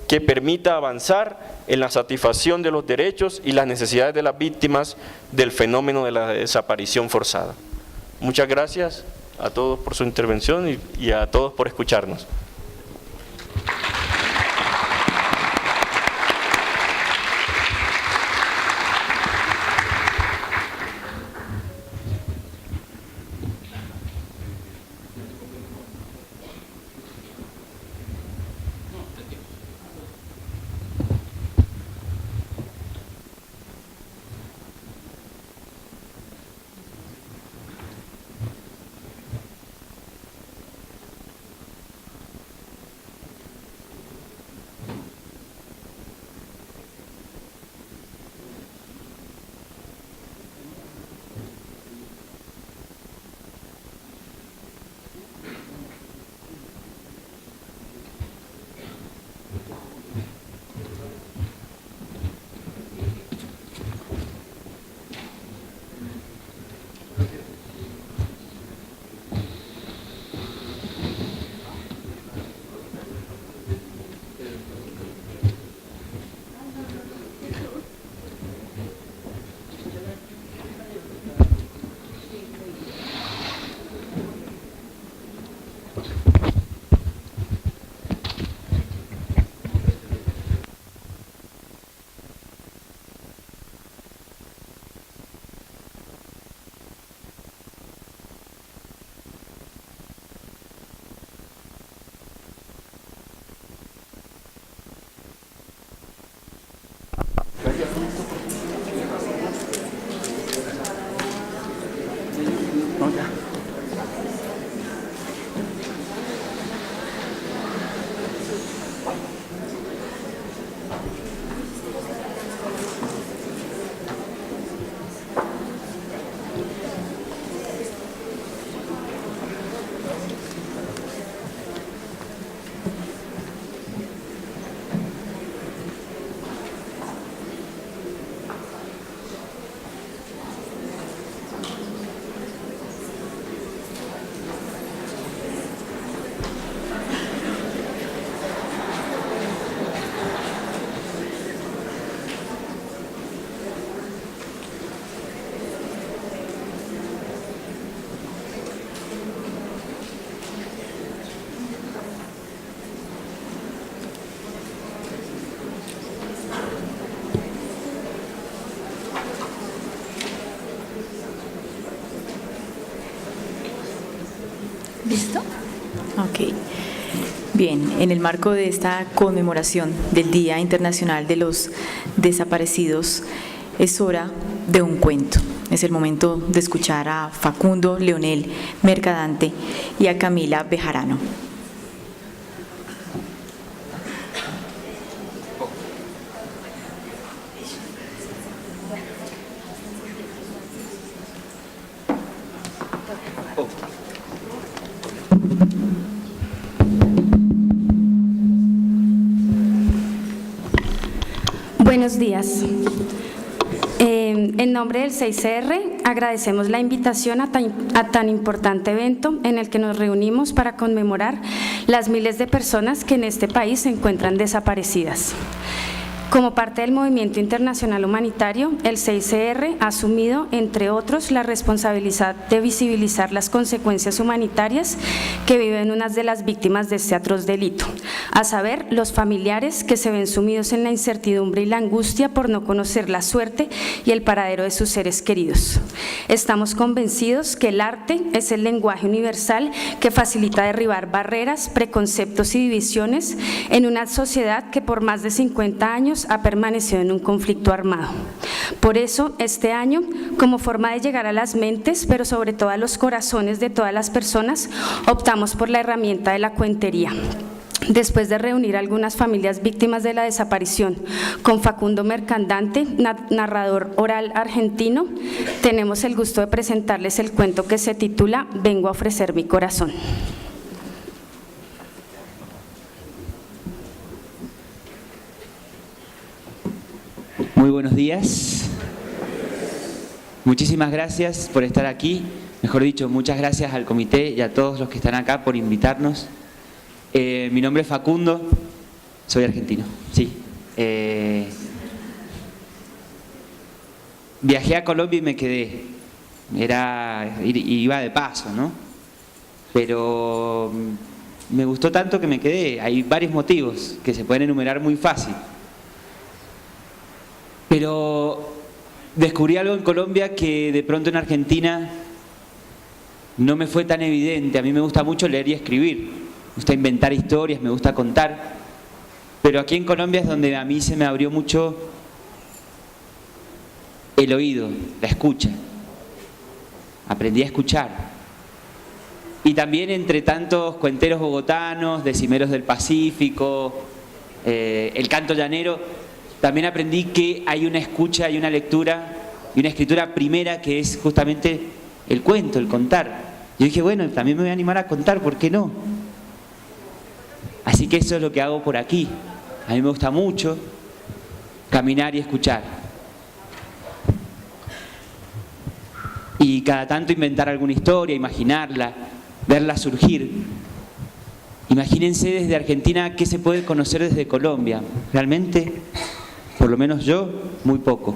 que permita avanzar en la satisfacción de los derechos y las necesidades de las víctimas del fenómeno de la desaparición forzada. Muchas gracias a todos por su intervención y a todos por escucharnos. ¿Listo? Ok. Bien, en el marco de esta conmemoración del Día Internacional de los Desaparecidos, es hora de un cuento. Es el momento de escuchar a Facundo Leonel Mercadante y a Camila Bejarano. Buenos días. En nombre del 6CR agradecemos la invitación a tan importante evento en el que nos reunimos para conmemorar las miles de personas que en este país se encuentran desaparecidas. Como parte del movimiento internacional humanitario, el 6CR ha asumido, entre otros, la responsabilidad de visibilizar las consecuencias humanitarias que viven unas de las víctimas de este atroz delito, a saber, los familiares que se ven sumidos en la incertidumbre y la angustia por no conocer la suerte y el paradero de sus seres queridos. Estamos convencidos que el arte es el lenguaje universal que facilita derribar barreras, preconceptos y divisiones en una sociedad que por más de 50 años ha permanecido en un conflicto armado. Por eso, este año, como forma de llegar a las mentes, pero sobre todo a los corazones de todas las personas, optamos por la herramienta de la cuentería. Después de reunir a algunas familias víctimas de la desaparición con Facundo Mercadante, narrador oral argentino, tenemos el gusto de presentarles el cuento que se titula Vengo a ofrecer mi corazón. Muy buenos días. Muchísimas gracias por estar aquí. Mejor dicho, muchas gracias al comité y a todos los que están acá por invitarnos. Mi nombre es Facundo, soy argentino, sí. Viajé a Colombia y me quedé. Iba de paso, ¿no? Pero me gustó tanto que me quedé. Hay varios motivos que se pueden enumerar muy fácil. Pero descubrí algo en Colombia que de pronto en Argentina no me fue tan evidente. A mí me gusta mucho leer y escribir, me gusta inventar historias, me gusta contar, pero aquí en Colombia es donde a mí se me abrió mucho el oído, la escucha. Aprendí a escuchar. Y también entre tantos cuenteros bogotanos, decimeros del Pacífico, el canto llanero, también aprendí que hay una escucha y una lectura y una escritura primera que es justamente el cuento, el contar. Yo dije, bueno, también me voy a animar a contar, ¿por qué no? Así que eso es lo que hago por aquí. A mí me gusta mucho caminar y escuchar. Y cada tanto inventar alguna historia, imaginarla, verla surgir. Imagínense desde Argentina qué se puede conocer desde Colombia. Realmente, por lo menos yo, muy poco.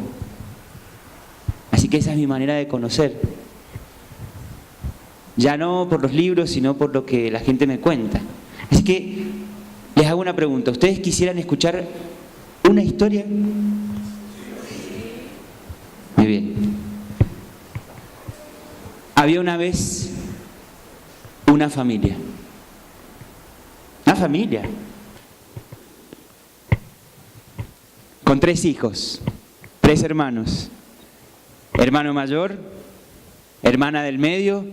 Así que esa es mi manera de conocer. Ya no por los libros, sino por lo que la gente me cuenta. Así que les hago una pregunta. ¿Ustedes quisieran escuchar una historia? Muy bien. Había una vez una familia. Una familia. Con 3 hijos, 3 hermanos. Hermano mayor, hermana del medio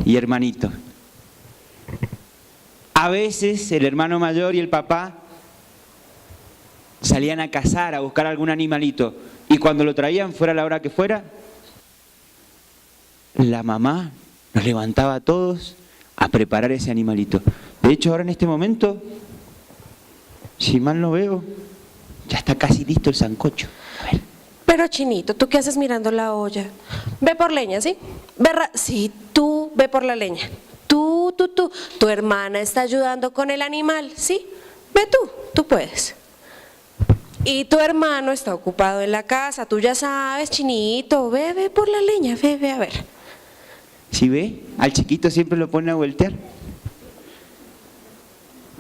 y hermanito. A veces el hermano mayor y el papá salían a cazar, a buscar algún animalito, y cuando lo traían, fuera la hora que fuera, la mamá nos levantaba a todos a preparar ese animalito. De hecho, ahora en este momento, si mal no veo, ya está casi listo el sancocho. A ver. Pero Chinito, ¿tú qué haces mirando la olla? Ve por leña, ¿sí? Sí, tú ve por la leña. Tú. Tu hermana está ayudando con el animal, ¿sí? Ve tú puedes. Y tu hermano está ocupado en la casa, tú ya sabes, Chinito, ve por la leña, ve a ver. ¿Sí ve? Al chiquito siempre lo pone a voltear.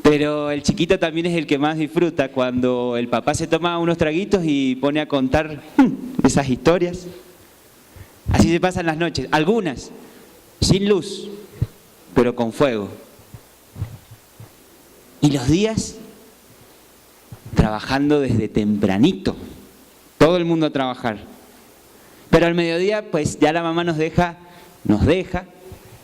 Pero el chiquito también es el que más disfruta cuando el papá se toma unos traguitos y pone a contar esas historias. Así se pasan las noches, algunas sin luz, pero con fuego. Y los días trabajando desde tempranito, todo el mundo a trabajar. Pero al mediodía pues ya la mamá nos deja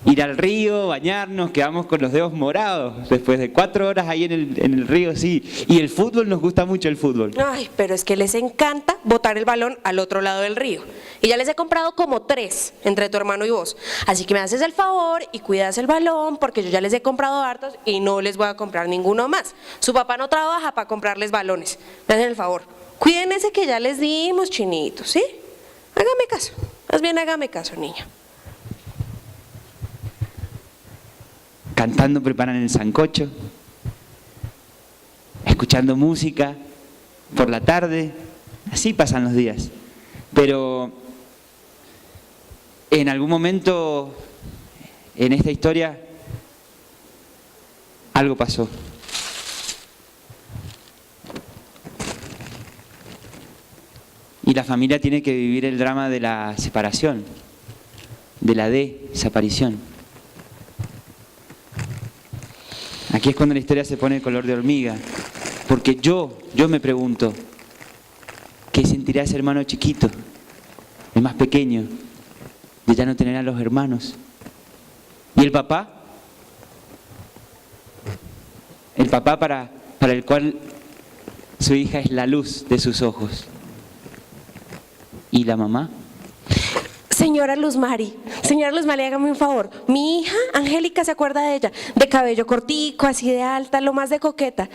ir al río, bañarnos, quedamos con los dedos morados después de 4 horas ahí en el río, sí. Y el fútbol, nos gusta mucho el fútbol. Ay, pero es que les encanta botar el balón al otro lado del río. Y ya les he comprado como 3 entre tu hermano y vos. Así que me haces el favor y cuidas el balón, porque yo ya les he comprado hartos y no les voy a comprar ninguno más. Su papá no trabaja para comprarles balones. Me hacen el favor. Cuiden ese que ya les dimos, chinitos, ¿sí? Hágame caso. Más bien hágame caso, niña. Cantando preparan el sancocho, escuchando música por la tarde, así pasan los días. Pero en algún momento en esta historia algo pasó. Y la familia tiene que vivir el drama de la separación, de la desaparición. Aquí es cuando la historia se pone color de hormiga, porque yo me pregunto, ¿qué sentirá ese hermano chiquito, el más pequeño, de ya no tener a los hermanos? ¿Y el papá? El papá para el cual su hija es la luz de sus ojos. ¿Y la mamá? Señora Luz Mari, hágame un favor. Mi hija, Angélica, ¿se acuerda de ella? De cabello cortico, así de alta, lo más de coqueta.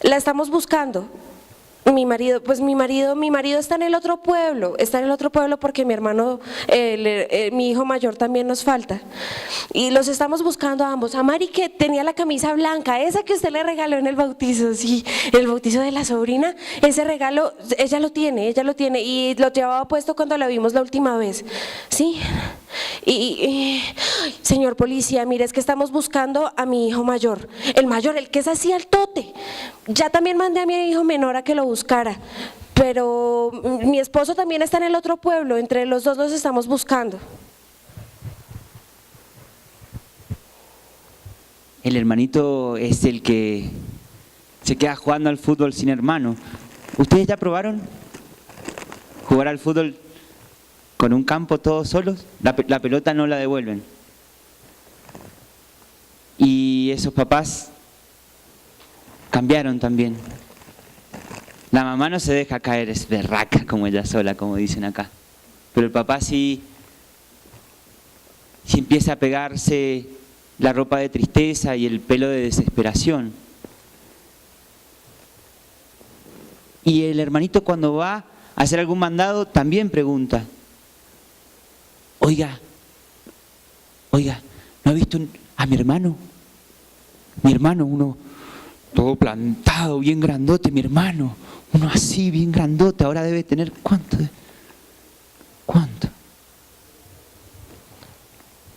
La estamos buscando. Mi marido está en el otro pueblo, porque mi hermano, mi hijo mayor también nos falta. Y los estamos buscando a ambos. A Mari, que tenía la camisa blanca, esa que usted le regaló en el bautizo, sí, el bautizo de la sobrina, ese regalo, ella lo tiene, y lo llevaba puesto cuando la vimos la última vez, sí. Señor policía, mire, es que estamos buscando a mi hijo mayor, el que es así altote. Ya también mandé a mi hijo menor a que lo buscara, pero mi esposo también está en el otro pueblo, entre los dos los estamos buscando. El hermanito es el que se queda jugando al fútbol sin hermano. ¿Ustedes ya probaron jugar al fútbol con un campo todos solos? La pelota no la devuelven. Y esos papás cambiaron también. La mamá no se deja caer, es berraca como ella sola, como dicen acá. Pero el papá sí empieza a pegarse la ropa de tristeza y el pelo de desesperación. Y el hermanito, cuando va a hacer algún mandado, también pregunta: Oiga, ¿no ha visto a mi hermano? Mi hermano, uno todo plantado, bien grandote, mi hermano, uno así, bien grandote, ahora debe tener ¿cuánto?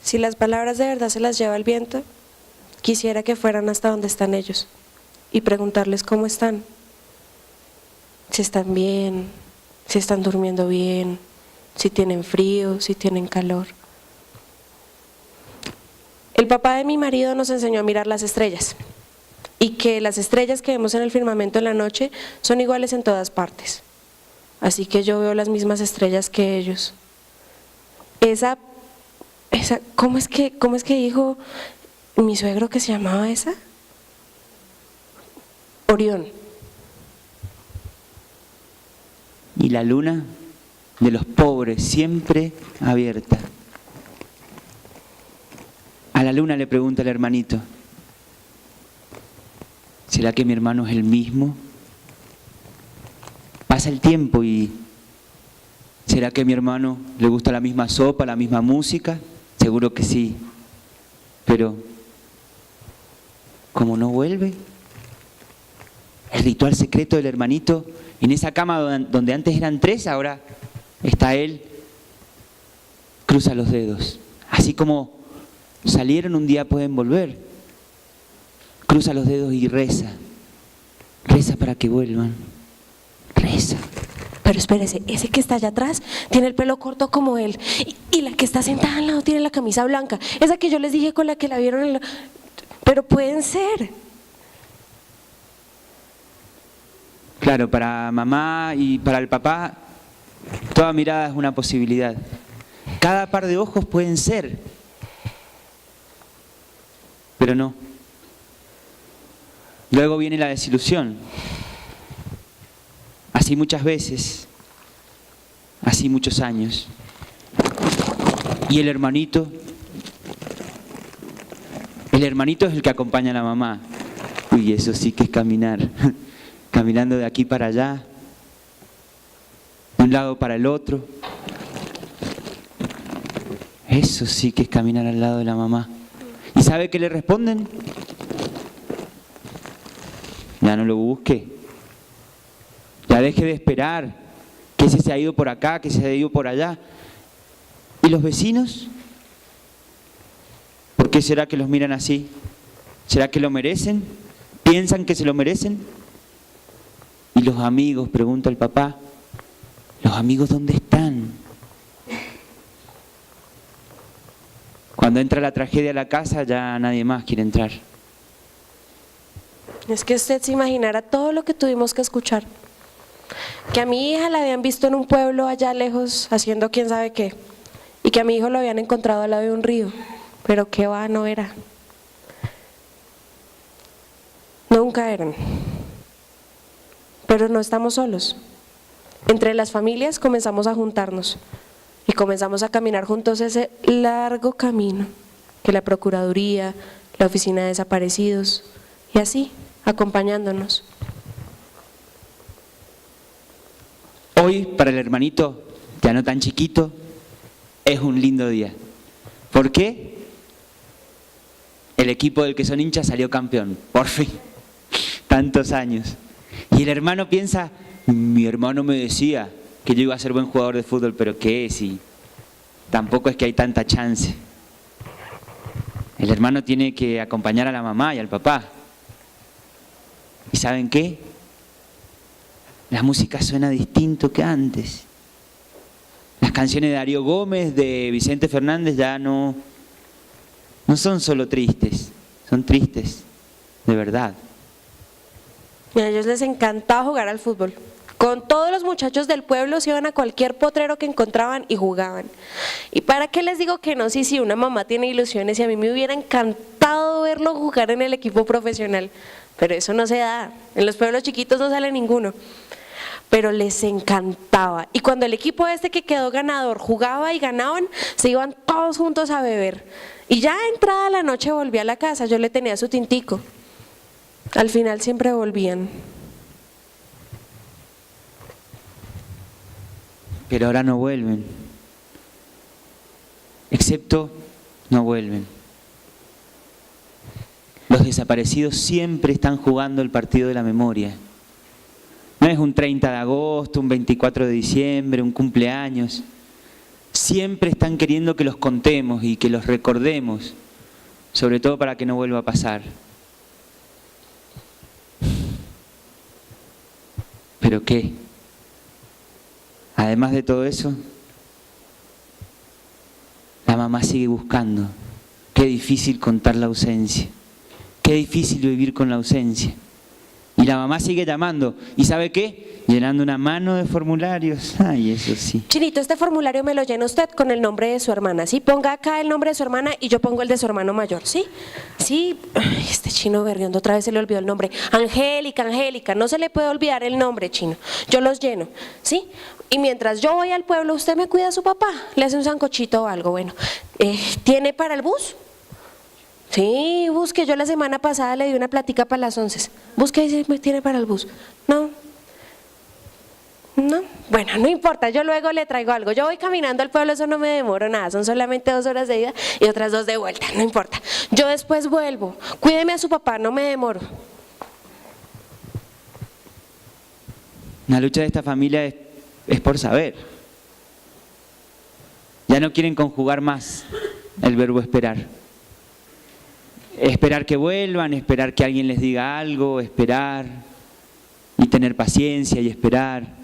Si las palabras de verdad se las lleva el viento, quisiera que fueran hasta donde están ellos y preguntarles cómo están, si están bien, si están durmiendo bien, si tienen frío, si tienen calor. El papá de mi marido nos enseñó a mirar las estrellas y que las estrellas que vemos en el firmamento en la noche son iguales en todas partes. Así que yo veo las mismas estrellas que ellos. ¿Cómo es que dijo mi suegro que se llamaba esa? Orión. Y la luna de los pobres, siempre abierta. A la luna le pregunta el hermanito: ¿será que mi hermano es el mismo? Pasa el tiempo y ¿será que a mi hermano le gusta la misma sopa, la misma música? Seguro que sí. Pero como no vuelve, el ritual secreto del hermanito, en esa cama donde antes eran 3, ahora está él, cruza los dedos. Así como salieron, un día pueden volver. Cruza los dedos y reza. Reza para que vuelvan. Reza Pero espérese, ese que está allá atrás tiene el pelo corto como él. Y la que está sentada al lado tiene la camisa blanca. Esa que yo les dije con la que la vieron en la... Pero pueden ser. Claro, para mamá y para el papá, toda mirada es una posibilidad. Cada par de ojos pueden ser, pero no. Luego viene la desilusión. Así muchas veces, así muchos años. Y el hermanito es el que acompaña a la mamá. Uy, eso sí que es caminar. Caminando de aquí para allá, de un lado para el otro. Eso sí que es caminar al lado de la mamá. ¿Y sabe qué le responden? Ya no lo busque. Ya deje de esperar que ese se ha ido por acá, que se ha ido por allá. ¿Y los vecinos? ¿Por qué será que los miran así? ¿Será que lo merecen? ¿Piensan que se lo merecen? Y los amigos, pregunta el papá, ¿los amigos dónde están? Cuando entra la tragedia a la casa, ya nadie más quiere entrar. Es que usted se imaginara todo lo que tuvimos que escuchar. Que a mi hija la habían visto en un pueblo allá lejos haciendo quién sabe qué. Y que a mi hijo lo habían encontrado al lado de un río. Pero qué va, no era. Nunca eran. Pero no estamos solos. Entre las familias comenzamos a juntarnos y comenzamos a caminar juntos ese largo camino que la Procuraduría, la Oficina de Desaparecidos y así, acompañándonos. Hoy, para el hermanito, ya no tan chiquito, es un lindo día. ¿Por qué? El equipo del que son hinchas salió campeón, por fin, tantos años. Y el hermano piensa, mi hermano me decía que yo iba a ser buen jugador de fútbol, pero ¿qué? Si tampoco es que hay tanta chance. El hermano tiene que acompañar a la mamá y al papá. ¿Y saben qué? La música suena distinto que antes. Las canciones de Darío Gómez, de Vicente Fernández ya no son solo tristes, son tristes, de verdad. Y a ellos les encantaba jugar al fútbol. Con todos los muchachos del pueblo se iban a cualquier potrero que encontraban y jugaban. ¿Y para qué les digo que no? Sí, una mamá tiene ilusiones y a mí me hubiera encantado verlo jugar en el equipo profesional. Pero eso no se da. En los pueblos chiquitos no sale ninguno. Pero les encantaba. Y cuando el equipo este que quedó ganador jugaba y ganaban, se iban todos juntos a beber. Y ya entrada la noche volvía a la casa, yo le tenía su tintico. Al final siempre volvían. Pero ahora no vuelven. Excepto, no vuelven. Los desaparecidos siempre están jugando el partido de la memoria. No es un 30 de agosto, un 24 de diciembre, un cumpleaños. Siempre están queriendo que los contemos y que los recordemos, sobre todo para que no vuelva a pasar. ¿Pero qué? Además de todo eso, la mamá sigue buscando. Qué difícil contar la ausencia. Qué difícil vivir con la ausencia. Y la mamá sigue llamando. ¿Y sabe qué? Llenando una mano de formularios. Ay, eso sí. Chinito, este formulario me lo llena usted con el nombre de su hermana, ¿sí? Ponga acá el nombre de su hermana y yo pongo el de su hermano mayor, ¿sí? Sí, ay, este chino berriondo otra vez se le olvidó el nombre. Angélica, Angélica, no se le puede olvidar el nombre, chino. Yo los lleno, ¿sí? Y mientras yo voy al pueblo, usted me cuida a su papá, le hace un sancochito o algo, bueno. ¿Tiene para el bus? Sí, busque, yo la semana pasada le di una platica para las 11. Busque y si tiene para el bus. No. No, bueno, no importa, yo luego le traigo algo. Yo voy caminando al pueblo, eso no me demoro nada, son solamente 2 horas de ida y otras 2 de vuelta, no importa. Yo después vuelvo, cuídeme a su papá, no me demoro. La lucha de esta familia es por saber. Ya no quieren conjugar más el verbo esperar. Esperar que vuelvan, esperar que alguien les diga algo, esperar y tener paciencia y esperar.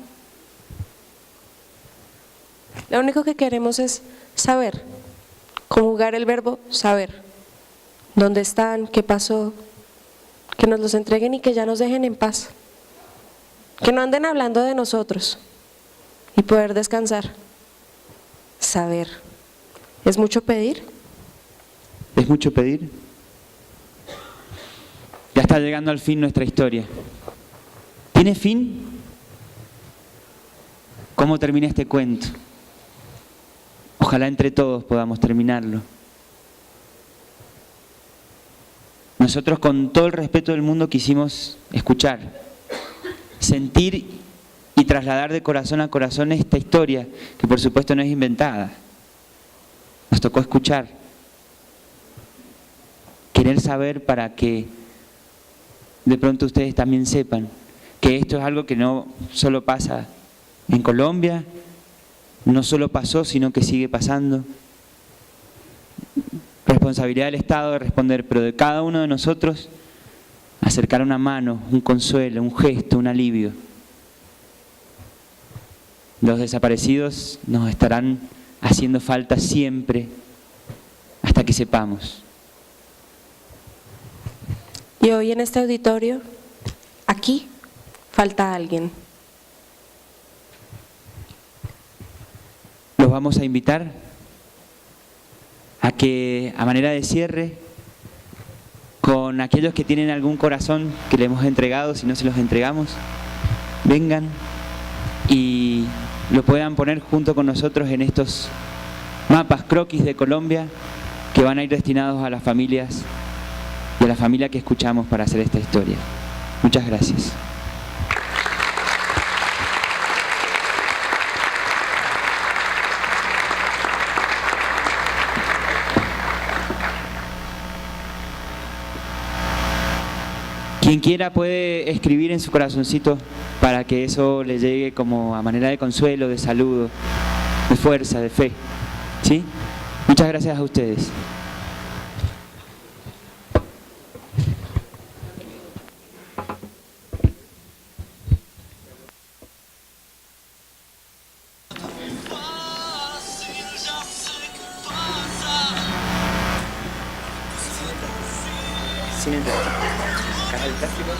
Lo único que queremos es saber, conjugar el verbo saber. ¿Dónde están? ¿Qué pasó? Que nos los entreguen y que ya nos dejen en paz. Que no anden hablando de nosotros y poder descansar. Saber. ¿Es mucho pedir? ¿Es mucho pedir? Ya está llegando al fin nuestra historia. ¿Tiene fin? ¿Cómo termina este cuento? Ojalá entre todos podamos terminarlo. Nosotros con todo el respeto del mundo quisimos escuchar, sentir y trasladar de corazón a corazón esta historia, que por supuesto no es inventada. Nos tocó escuchar, querer saber para que de pronto ustedes también sepan que esto es algo que no solo pasa en Colombia, no solo pasó, sino que sigue pasando. Responsabilidad del Estado de responder, pero de cada uno de nosotros acercar una mano, un consuelo, un gesto, un alivio. Los desaparecidos nos estarán haciendo falta siempre hasta que sepamos. Y hoy en este auditorio, aquí, falta alguien. Los vamos a invitar a que, a manera de cierre, con aquellos que tienen algún corazón que le hemos entregado, si no se los entregamos, vengan y lo puedan poner junto con nosotros en estos mapas croquis de Colombia que van a ir destinados a las familias y a la familia que escuchamos para hacer esta historia. Muchas gracias. Quien quiera puede escribir en su corazoncito para que eso le llegue como a manera de consuelo, de saludo, de fuerza, de fe. ¿Sí? Muchas gracias a ustedes. Sin entrar. Caja de plástico.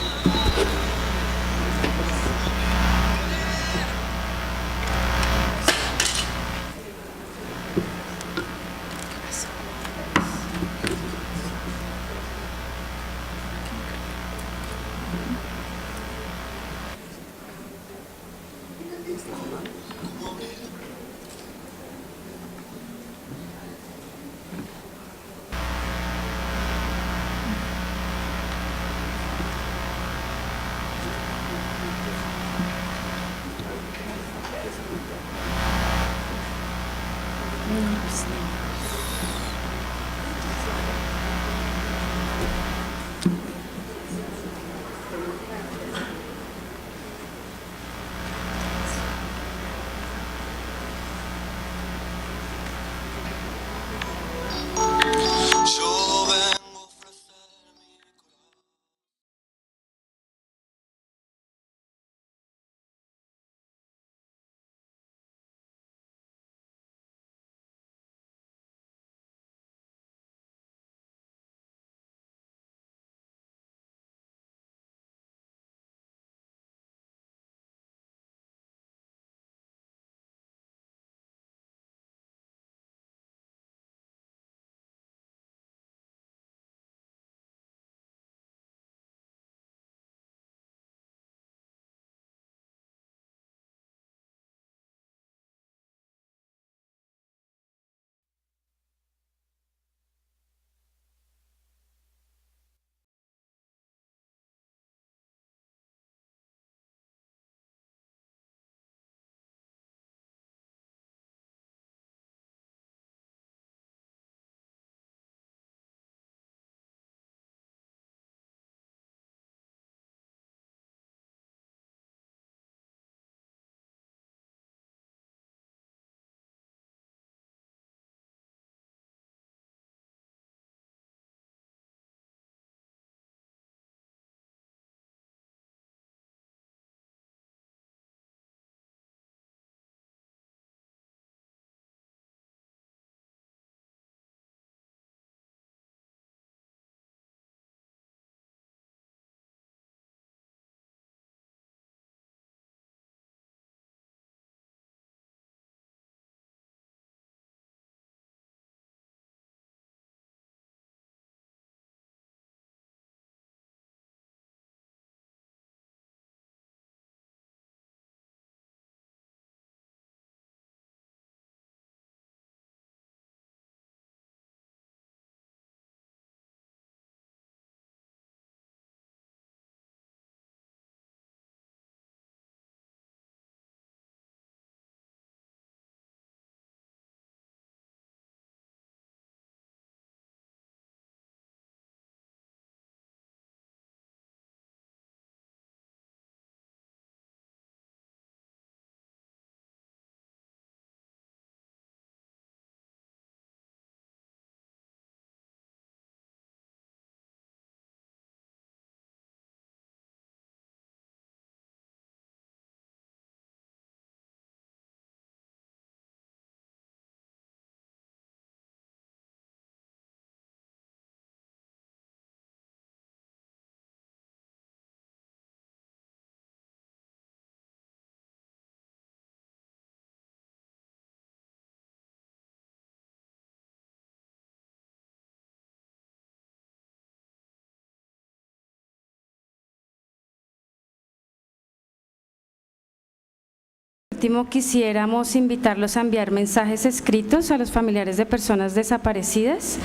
último, quisiéramos invitarlos a enviar mensajes escritos a los familiares de personas desaparecidas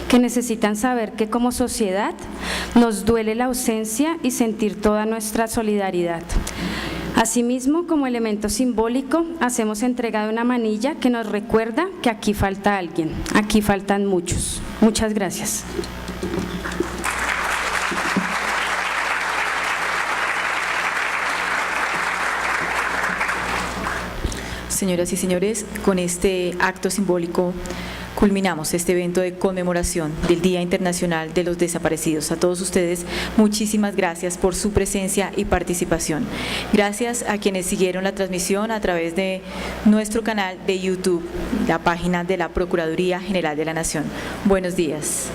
que necesitan saber que como sociedad nos duele la ausencia y sentir toda nuestra solidaridad. Asimismo, como elemento simbólico, hacemos entrega de una manilla que nos recuerda que aquí falta alguien, aquí faltan muchos. Muchas gracias. Señoras y señores, con este acto simbólico culminamos este evento de conmemoración del Día Internacional de los Desaparecidos. A todos ustedes, muchísimas gracias por su presencia y participación. Gracias a quienes siguieron la transmisión a través de nuestro canal de YouTube, la página de la Procuraduría General de la Nación. Buenos días.